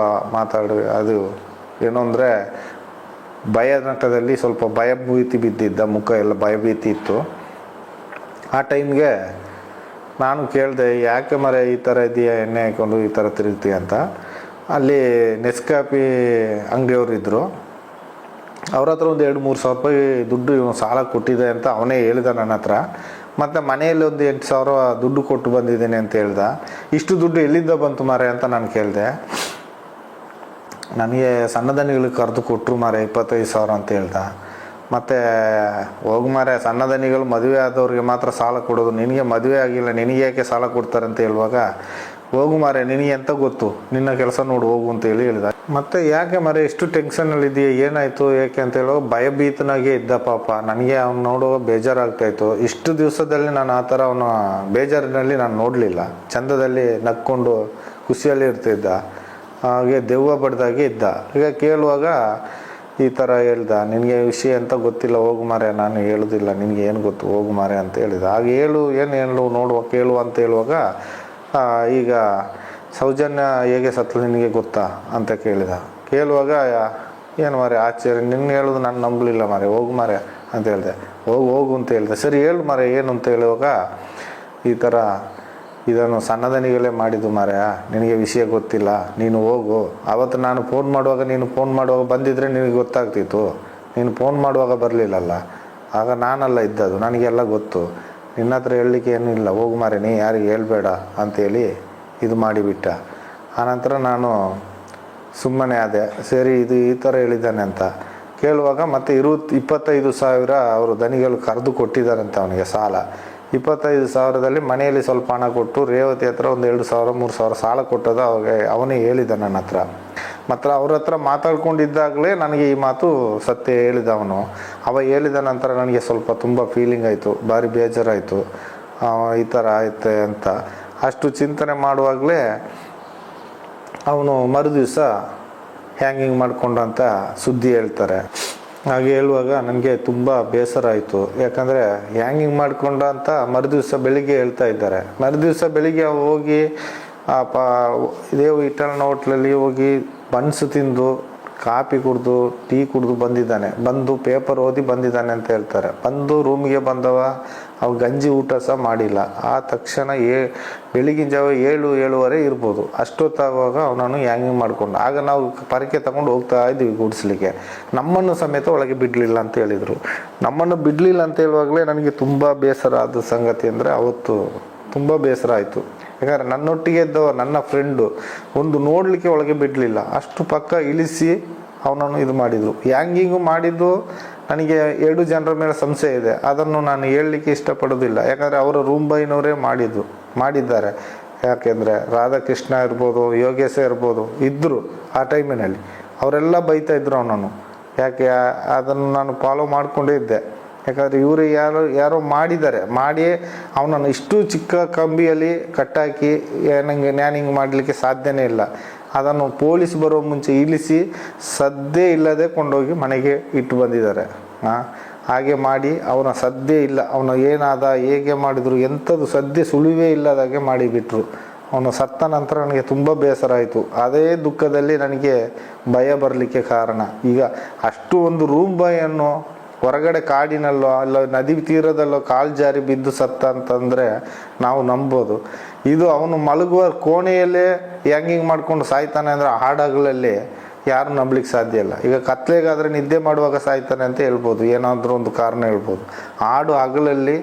ಅದು ಏನು ಅಂದರೆ ಭಯನಟದಲ್ಲಿ ಸ್ವಲ್ಪ ಭಯಭೀತಿ ಬಿದ್ದಿದ್ದ, ಮುಖ ಎಲ್ಲ ಭಯಭೀತಿ ಇತ್ತು. ಆ ಟೈಮ್ಗೆ ನಾನು ಕೇಳಿದೆ, ಯಾಕೆ ಮರೆ ಈ ಥರ ಇದೆಯಾ, ಎಣ್ಣೆ ಹಾಕ್ಕೊಂಡು ಈ ಥರ ತಿರುಗ್ತೀಯ ಅಂತ. ಅಲ್ಲಿ ನೆಸ್ಕಾಫಿ ಅಂಗಡಿಯವರು ಇದ್ದರು. ಅವ್ರ ಹತ್ರ ಒಂದು 2-3 ಸಾವಿರ ರೂಪಾಯಿ ದುಡ್ಡು ಇವನು ಸಾಲ ಕೊಟ್ಟಿದೆ ಅಂತ ಅವನೇ ಹೇಳಿದ ನನ್ನ ಹತ್ರ. ಮತ್ತು ಮನೆಯಲ್ಲಿ ಒಂದು 8,000 ದುಡ್ಡು ಕೊಟ್ಟು ಬಂದಿದ್ದೇನೆ ಅಂತ ಹೇಳ್ದ. ಇಷ್ಟು ದುಡ್ಡು ಎಲ್ಲಿಂದ ಬಂತು ಮಾರೆ ಅಂತ ನಾನು ಕೇಳಿದೆ. ನನಗೆ ಸಣ್ಣದನಿಗಳಿಗೆ ಕರೆದು ಕೊಟ್ಟರು ಮಾರೆ 25,000 ಅಂತ ಹೇಳ್ದ. ಮತ್ತು ಹೋಗಿ ಮಾರೆ, ಸಣ್ಣದನಿಗಳು ಮದುವೆ ಆದವ್ರಿಗೆ ಮಾತ್ರ ಸಾಲ ಕೊಡೋದು, ನಿನಗೆ ಮದುವೆ ಆಗಿಲ್ಲ, ನಿನಗೆ ಯಾಕೆ ಸಾಲ ಕೊಡ್ತಾರೆ ಅಂತ ಹೇಳುವಾಗ, ಹೋಗು ಮಾರೆ ನಿನಗೆ ಎಂತ ಗೊತ್ತು, ನಿನ್ನ ಕೆಲಸ ನೋಡು ಹೋಗು ಅಂತ ಹೇಳಿದ. ಮತ್ತು ಯಾಕೆ ಮಾರೆ ಇಷ್ಟು ಟೆನ್ಷನಲ್ಲಿದೆಯಾ, ಏನಾಯಿತು ಏಕೆ ಅಂತ ಹೇಳುವಾಗ ಭಯಭೀತನಾಗೇ ಇದ್ದ ಪಾಪ. ನನಗೆ ಅವ್ನು ನೋಡುವಾಗ ಬೇಜಾರಾಗ್ತಾಯಿತ್ತು. ಇಷ್ಟು ದಿವಸದಲ್ಲಿ ನಾನು ಆ ಥರ ಅವನ ಬೇಜಾರಿನಲ್ಲಿ ನಾನು ನೋಡಲಿಲ್ಲ. ಚಂದದಲ್ಲಿ ನಕ್ಕೊಂಡು ಖುಷಿಯಲ್ಲಿ ಇರ್ತಿದ್ದ, ಹಾಗೆ ದೆವ್ವ ಬಡ್ದಾಗೆ ಇದ್ದ. ಈಗ ಕೇಳುವಾಗ ಈ ಥರ ಹೇಳ್ದ, ನಿನಗೆ ವಿಷಯ ಅಂತ ಗೊತ್ತಿಲ್ಲ, ಹೋಗು ಮಾರೆ, ನಾನು ಹೇಳೋದಿಲ್ಲ, ನಿನಗೆ ಏನು ಗೊತ್ತು, ಹೋಗು ಮಾರೆ ಅಂತ ಹೇಳಿದ. ಹಾಗೆ ಏನು ನೋಡುವ ಕೇಳುವ ಅಂತ ಹೇಳುವಾಗ, ಈಗ ಸೌಜನ್ಯ ಹೇಗೆ ಸತ್ಲು ನಿನಗೆ ಗೊತ್ತಾ ಅಂತ ಕೇಳಿದ. ಕೇಳುವಾಗ ಏನು ಮಾರೆ ಆಶ್ಚರ್ಯ, ನಿನ್ನ ಹೇಳೋದು ನಾನು ನಂಬಲಿಲ್ಲ ಮಾರೆ, ಹೋಗು ಮಾರೆ ಅಂತ ಹೇಳಿದೆ. ಹೋಗು ಅಂತ ಹೇಳಿದೆ. ಸರಿ ಹೇಳು ಮಾರೆ ಏನು ಅಂತ ಹೇಳುವಾಗ, ಈ ಥರ ಇದನ್ನು ಸಣ್ಣದನಿಗಳೇ ಮಾಡಿದ್ದು ಮಾರೆ, ನಿನಗೆ ವಿಷಯ ಗೊತ್ತಿಲ್ಲ, ನೀನು ಹೋಗು. ಆವತ್ತು ನಾನು ಫೋನ್ ಮಾಡುವಾಗ ಬಂದಿದ್ರೆ ನಿನಗೆ ಗೊತ್ತಾಗ್ತಿತ್ತು, ನೀನು ಫೋನ್ ಮಾಡುವಾಗ ಬರಲಿಲ್ಲಲ್ಲ, ಆಗ ನಾನೆಲ್ಲ ಇದ್ದದು, ನನಗೆಲ್ಲ ಗೊತ್ತು, ನಿನ್ನ ಹತ್ರ ಹೇಳಲಿಕ್ಕೆ ಏನಿಲ್ಲ, ಹೋಗು ಮಾರೆ, ನೀ ಯಾರಿಗೆ ಹೇಳ್ಬೇಡ ಅಂತೇಳಿ ಇದು ಮಾಡಿಬಿಟ್ಟ. ಆನಂತರ ನಾನು ಸುಮ್ಮನೆ ಆದೆ. ಸರಿ, ಇದು ಈ ಥರ ಹೇಳಿದ್ದಾನೆ ಅಂತ ಕೇಳುವಾಗ ಮತ್ತೆ 25,000 ಅವರು ದನಿಗಳು ಕರೆದು ಕೊಟ್ಟಿದ್ದಾರಂತೆ ಅವನಿಗೆ ಸಾಲ. 25,000ದಲ್ಲಿ ಮನೆಯಲ್ಲಿ ಸ್ವಲ್ಪ ಹಣ ಕೊಟ್ಟು ರೇವತಿ ಹತ್ರ ಒಂದು 2,000-3,000 ಸಾಲ ಕೊಟ್ಟದ ಅವನೇ ಹೇಳಿದ ನನ್ನ ಹತ್ರ. ಮತ್ತು ಅವ್ರ ಹತ್ರ ಮಾತಾಡ್ಕೊಂಡಿದ್ದಾಗಲೇ ನನಗೆ ಈ ಮಾತು ಸತ್ಯ ಹೇಳಿದ ಅವನು. ಹೇಳಿದ ನಂತರ ನನಗೆ ಸ್ವಲ್ಪ ತುಂಬ ಫೀಲಿಂಗ್ ಆಯಿತು, ಭಾರಿ ಬೇಜಾರಾಯಿತು, ಈ ಥರ ಆಯ್ತೆ ಅಂತ. ಅಷ್ಟು ಚಿಂತನೆ ಮಾಡುವಾಗಲೇ ಅವನು ಮರುದಿವಸ ಹ್ಯಾಂಗಿಂಗ್ ಮಾಡಿಕೊಂಡಂತ ಸುದ್ದಿ ಹೇಳ್ತಾರೆ. ಹಾಗೆ ಹೇಳುವಾಗ ನನಗೆ ತುಂಬ ಬೇಸರ ಆಯಿತು. ಯಾಕಂದರೆ ಹ್ಯಾಂಗಿಂಗ್ ಮಾಡಿಕೊಂಡ ಅಂತ ಮರುದಿವಸ ಬೆಳಿಗ್ಗೆ ಹೇಳ್ತಾ ಇದ್ದಾರೆ. ಮರುದಿವಸ ಬೆಳಿಗ್ಗೆ ಹೋಗಿ ಇದೇ ಇಟರ್ನ ಹೋಟ್ಲಲ್ಲಿ ಹೋಗಿ ಬನ್ಸು ತಿಂದು ಕಾಫಿ ಕುಡಿದು ಟೀ ಕುಡಿದು ಬಂದಿದ್ದಾನೆ, ಬಂದು ಪೇಪರ್ ಓದಿ ಬಂದಿದ್ದಾನೆ ಅಂತ ಹೇಳ್ತಾರೆ. ಬಂದು ರೂಮಿಗೆ ಬಂದವ, ಅವು ಗಂಜಿ ಊಟ ಸಹ ಮಾಡಿಲ್ಲ. ಆ ತಕ್ಷಣ ಬೆಳಗಿನ ಜಾವ 7-7:30 ಇರ್ಬೋದು. ಅಷ್ಟೊತ್ತಾಗುವಾಗ ಅವನನ್ನು ಹ್ಯಾಂಗಿಂಗ್ ಮಾಡಿಕೊಂಡು, ಆಗ ನಾವು ಪರಕೆ ತಗೊಂಡು ಹೋಗ್ತಾ ಇದ್ವಿ ಗುಡಿಸ್ಲಿಕ್ಕೆ. ನಮ್ಮನ್ನು ಸಮೇತ ಒಳಗೆ ಬಿಡಲಿಲ್ಲ ಅಂತ ಹೇಳಿದರು. ನಮ್ಮನ್ನು ಬಿಡಲಿಲ್ಲ ಅಂತ ಹೇಳುವಾಗಲೇ ನನಗೆ ತುಂಬ ಬೇಸರ ಆದ ಸಂಗತಿ ಅಂದರೆ, ಅವತ್ತು ತುಂಬ ಬೇಸರ ಆಯಿತು. ಯಾಕಂದರೆ ನನ್ನೊಟ್ಟಿಗೆ ಇದ್ದವ ನನ್ನ ಫ್ರೆಂಡು ಒಂದು ನೋಡಲಿಕ್ಕೆ ಒಳಗೆ ಬಿಡಲಿಲ್ಲ. ಅಷ್ಟು ಪಕ್ಕ ಇಳಿಸಿ ಅವನನ್ನು ಇದು ಮಾಡಿದರು. ಹ್ಯಾಂಗಿಂಗು ಮಾಡಿದ್ದು ನನಗೆ 2 ಜನರ ಮೇಲೆ ಸಂಶಯ ಇದೆ. ಅದನ್ನು ನಾನು ಹೇಳಲಿಕ್ಕೆ ಇಷ್ಟಪಡೋದಿಲ್ಲ. ಯಾಕಂದರೆ ಅವರ ರೂಮ್ ಬಾಯ್ನವರೇ ಮಾಡಿದ್ದಾರೆ. ಯಾಕೆಂದರೆ ರಾಧಾಕೃಷ್ಣ ಇರ್ಬೋದು, ಯೋಗೇಶ ಇರ್ಬೋದು, ಇದ್ದರು ಆ ಟೈಮಿನಲ್ಲಿ. ಅವರೆಲ್ಲ ಬೈತಾ ಇದ್ರು ಅವನನ್ನು. ಯಾಕೆ ಅದನ್ನು ನಾನು ಫಾಲೋ ಮಾಡಿಕೊಂಡೇ ಇದ್ದೆ. ಯಾಕಂದರೆ ಇವರು ಯಾರೋ ಮಾಡಿ ಅವನನ್ನು ಇಷ್ಟು ಚಿಕ್ಕ ಕಂಬಿಯಲ್ಲಿ ಕಟ್ಟಾಕಿ ನ್ಯಾನಿಂಗ್ ಮಾಡಲಿಕ್ಕೆ ಸಾಧ್ಯನೇ ಇಲ್ಲ. ಅದನ್ನು ಪೊಲೀಸ್ ಬರೋ ಮುಂಚೆ ಇಳಿಸಿ ಸದ್ದೇ ಇಲ್ಲದೆ ಕೊಂಡೋಗಿ ಮನೆಗೆ ಇಟ್ಟು ಬಂದಿದ್ದಾರೆ. ಹಾಗೆ ಮಾಡಿ ಅವನ ಸದ್ದೇ ಇಲ್ಲ, ಅವನು ಏನಾದ, ಹೇಗೆ ಮಾಡಿದ್ರು, ಎಂಥದ್ದು ಸದ್ಯ ಸುಳಿವೇ ಇಲ್ಲದಾಗೆ ಮಾಡಿಬಿಟ್ರು. ಅವನು ಸತ್ತ ನಂತರ ನನಗೆ ತುಂಬ ಬೇಸರ ಆಯಿತು. ಅದೇ ದುಃಖದಲ್ಲಿ ನನಗೆ ಭಯ ಬರಲಿಕ್ಕೆ ಕಾರಣ. ಈಗ ಅಷ್ಟು ಒಂದು ರೂಮ್ ಬಾಯನ್ನು ಹೊರಗಡೆ ಕಾಡಿನಲ್ಲೋ ಅಲ್ಲ ನದಿ ತೀರದಲ್ಲೋ ಕಾಲು ಜಾರಿ ಬಿದ್ದು ಸತ್ತ ಅಂತಂದರೆ ನಾವು ನಂಬೋದು. ಇದು ಅವನು ಮಲಗುವ ಕೋಣೆಯಲ್ಲೇ ಹ್ಯಾಂಗಿಂಗ್ ಮಾಡ್ಕೊಂಡು ಸಾಯ್ತಾನೆ ಅಂದರೆ ಹಾಡಗಳಲ್ಲಿ ಯಾರು ನಂಬಲಿಕ್ಕೆ ಸಾಧ್ಯ ಇಲ್ಲ. ಈಗ ಕತ್ಲೆಗಾದರೆ ನಿದ್ದೆ ಮಾಡುವಾಗ ಸಾಯ್ತಾನೆ ಅಂತ ಹೇಳ್ಬೋದು, ಏನಾದರೂ ಒಂದು ಕಾರಣ ಹೇಳ್ಬೋದು. ಹಾಡು ಹಗಲಲ್ಲಿ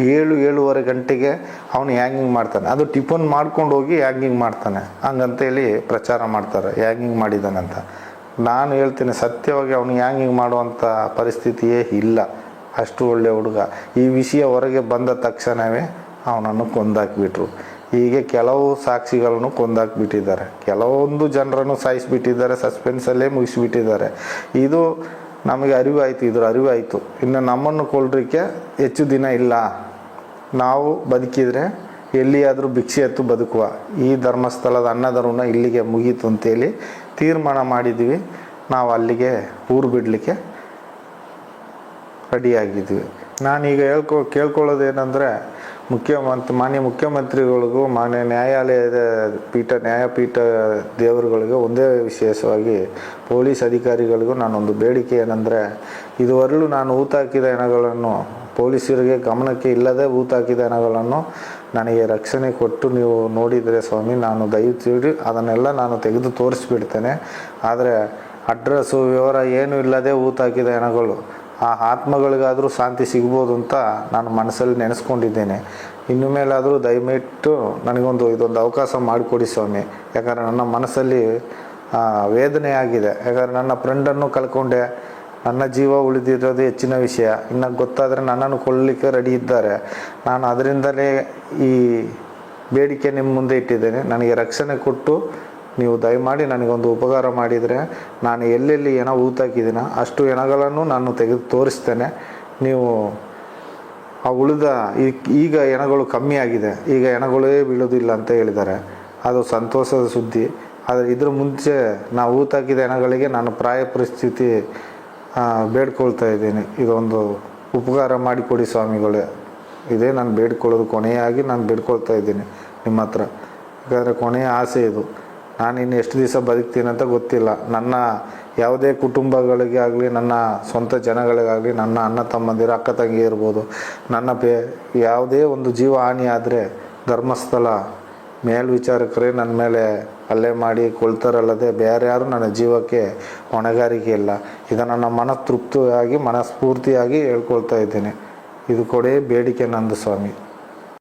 7-7:30 ಗಂಟೆಗೆ ಅವನು ಹ್ಯಾಂಗಿಂಗ್ ಮಾಡ್ತಾನೆ. ಅದು ಟಿಫನ್ ಮಾಡ್ಕೊಂಡು ಹೋಗಿ ಹ್ಯಾಂಗಿಂಗ್ ಮಾಡ್ತಾನೆ ಹಂಗಂತೇಳಿ ಪ್ರಚಾರ ಮಾಡ್ತಾರೆ, ಹ್ಯಾಂಗಿಂಗ್ ಮಾಡಿದ್ದಾನಂತ. ನಾನು ಹೇಳ್ತೀನಿ, ಸತ್ಯವಾಗಿ ಅವನು ಹ್ಯಾಂಗಿಂಗ್ ಮಾಡುವಂಥ ಪರಿಸ್ಥಿತಿಯೇ ಇಲ್ಲ. ಅಷ್ಟು ಒಳ್ಳೆಯ ಹುಡುಗ. ಈ ವಿಷಯ ಹೊರಗೆ ಬಂದ ತಕ್ಷಣವೇ ಅವನನ್ನು ಕೊಂದಾಕಿಬಿಟ್ರು. ಹೀಗೆ ಕೆಲವು ಸಾಕ್ಷಿಗಳನ್ನು ಕೊಂದಾಕಿಬಿಟ್ಟಿದ್ದಾರೆ, ಕೆಲವೊಂದು ಜನರನ್ನು ಸಾಯಿಸಿಬಿಟ್ಟಿದ್ದಾರೆ, ಸಸ್ಪೆನ್ಸಲ್ಲೇ ಮುಗಿಸಿಬಿಟ್ಟಿದ್ದಾರೆ. ಇದು ನಮಗೆ ಅರಿವಾಯಿತು, ಇದ್ರ ಅರಿವಾಯಿತು. ಇನ್ನು ನಮ್ಮನ್ನು ಕೊಲ್ಲಲಿಕ್ಕೆ ಹೆಚ್ಚು ದಿನ ಇಲ್ಲ. ನಾವು ಬದುಕಿದರೆ ಎಲ್ಲಿಯಾದರೂ ಭಿಕ್ಷೆ ಎತ್ತು ಬದುಕುವ. ಈ ಧರ್ಮಸ್ಥಳದ ಅನ್ನಧರ್ಮನ ಇಲ್ಲಿಗೆ ಮುಗೀತು ಅಂತೇಳಿ ತೀರ್ಮಾನ ಮಾಡಿದ್ವಿ. ನಾವು ಅಲ್ಲಿಗೆ ಊರು ಬಿಡಲಿಕ್ಕೆ ರೆಡಿಯಾಗಿದ್ವಿ. ನಾನೀಗ ಕೇಳ್ಕೊಳ್ಳೋದೇನೆಂದರೆ, ಮಾನ್ಯ ಮುಖ್ಯಮಂತ್ರಿಗಳಿಗೂ ಮಾನ್ಯ ನ್ಯಾಯಪೀಠ ದೇವರುಗಳಿಗೂ ಒಂದೇ ವಿಶೇಷವಾಗಿ ಪೊಲೀಸ್ ಅಧಿಕಾರಿಗಳಿಗೂ ನಾನೊಂದು ಬೇಡಿಕೆ ಏನಂದರೆ, ಇದುವರೆಗೂ ನಾನು ಊತಾಕಿದ ಹೆಣಗಳನ್ನು ಪೊಲೀಸರಿಗೆ ಗಮನಕ್ಕೆ ಇಲ್ಲದೆ ಊತಾಕಿದ ಹೆಣಗಳನ್ನು ನನಗೆ ರಕ್ಷಣೆ ಕೊಟ್ಟು ನೀವು ನೋಡಿದರೆ ಸ್ವಾಮಿ, ನಾನು ದಯವಿಟ್ಟು ಅದನ್ನೆಲ್ಲ ನಾನು ತೆಗೆದು ತೋರಿಸ್ಬಿಡ್ತೇನೆ. ಆದರೆ ಅಡ್ರೆಸ್ಸು ವಿವರ ಏನೂ ಇಲ್ಲದೆ ಊತಾಕಿದ ಹೆಣಗಳು ಆ ಆತ್ಮಗಳಿಗಾದರೂ ಶಾಂತಿ ಸಿಗ್ಬೋದು ಅಂತ ನಾನು ಮನಸ್ಸಲ್ಲಿ ನೆನೆಸ್ಕೊಂಡಿದ್ದೇನೆ. ಇನ್ನು ಮೇಲಾದರೂ ದಯವಿಟ್ಟು ಇದೊಂದು ಅವಕಾಶ ಮಾಡಿಕೊಡಿ ಸ್ವಾಮಿ. ಯಾಕಂದರೆ ನನ್ನ ಮನಸ್ಸಲ್ಲಿ ವೇದನೆ ಆಗಿದೆ. ಯಾಕಂದರೆ ನನ್ನ ಫ್ರೆಂಡನ್ನು ಕಳ್ಕೊಂಡೆ, ನನ್ನ ಜೀವ ಉಳಿದಿರೋದು ಹೆಚ್ಚಿನ ವಿಷಯ. ಇನ್ನು ಗೊತ್ತಾದರೆ ನನ್ನನ್ನು ಕೊಲ್ಲಲಿಕ್ಕೆ ರೆಡಿ ಇದ್ದಾರೆ. ನಾನು ಅದರಿಂದಲೇ ಈ ಬೇಡಿಕೆ ನಿಮ್ಮ ಮುಂದೆ ಇಟ್ಟಿದ್ದೇನೆ. ನನಗೆ ರಕ್ಷಣೆ ಕೊಟ್ಟು ನೀವು ದಯಮಾಡಿ ನನಗೊಂದು ಉಪಕಾರ ಮಾಡಿದರೆ, ನಾನು ಎಲ್ಲೆಲ್ಲಿ ಹೆಣ ಊತಾಕಿದ್ದೀನೋ ಅಷ್ಟು ಹೆಣಗಳನ್ನು ನಾನು ತೆಗೆದು ತೋರಿಸ್ತೇನೆ. ನೀವು ಆ ಉಳಿದ ಈಗ ಹೆಣಗಳು ಕಮ್ಮಿ ಆಗಿದೆ, ಈಗ ಹೆಣಗಳೇ ಬೀಳೋದಿಲ್ಲ ಅಂತ ಹೇಳಿದ್ದಾರೆ. ಅದು ಸಂತೋಷದ ಸುದ್ದಿ. ಆದರೆ ಇದ್ರ ಮುಂಚೆ ನಾವು ಊತಾಕಿದ ಹೆಣಗಳಿಗೆ ನಾನು ಪ್ರಾಯ ಪರಿಸ್ಥಿತಿ ಬೇಡ್ಕೊಳ್ತಾ ಇದ್ದೀನಿ. ಇದೊಂದು ಉಪಕಾರ ಮಾಡಿಕೊಡಿ ಸ್ವಾಮಿಗಳೇ. ಇದೇ ನಾನು ಬೇಡ್ಕೊಳ್ಳೋದು, ಕೊನೆಯಾಗಿ ನಾನು ಬೇಡ್ಕೊಳ್ತಾ ಇದ್ದೀನಿ ನಿಮ್ಮ ಹತ್ರ. ಯಾಕಂದರೆ ಕೊನೆಯ ಆಸೆ ಇದು. ನಾನು ಇನ್ನು ಎಷ್ಟು ದಿವಸ ಬದುಕ್ತೀನಿ ಅಂತ ಗೊತ್ತಿಲ್ಲ. ನನ್ನ ಯಾವುದೇ ಕುಟುಂಬಗಳಿಗೆ ಆಗಲಿ, ನನ್ನ ಸ್ವಂತ ಜನಗಳಿಗಾಗಲಿ, ನನ್ನ ಅಣ್ಣ ತಮ್ಮಂದಿರು, ಅಕ್ಕ ತಂಗಿ ಇರ್ಬೋದು, ಯಾವುದೇ ಒಂದು ಜೀವ ಹಾನಿ ಆದರೆ ಧರ್ಮಸ್ಥಳ ಮೇಲ್ವಿಚಾರಕರೇ ನನ್ನ ಮೇಲೆ ಹಲ್ಲೆ ಮಾಡಿ ಕೊಳ್ತಾರಲ್ಲದೆ ಬೇರೆ ಯಾರು ನನ್ನ ಜೀವಕ್ಕೆ ಹೊಣೆಗಾರಿಕೆ ಇಲ್ಲ. ಇದನ್ನು ನನ್ನ ಮನಸ್ಫೂರ್ತಿಯಾಗಿ ಹೇಳ್ಕೊಳ್ತಾ ಇದ್ದೀನಿ. ಇದು ಕೊಡೇ ಬೇಡಿಕೆ ನಂದು ಸ್ವಾಮಿ.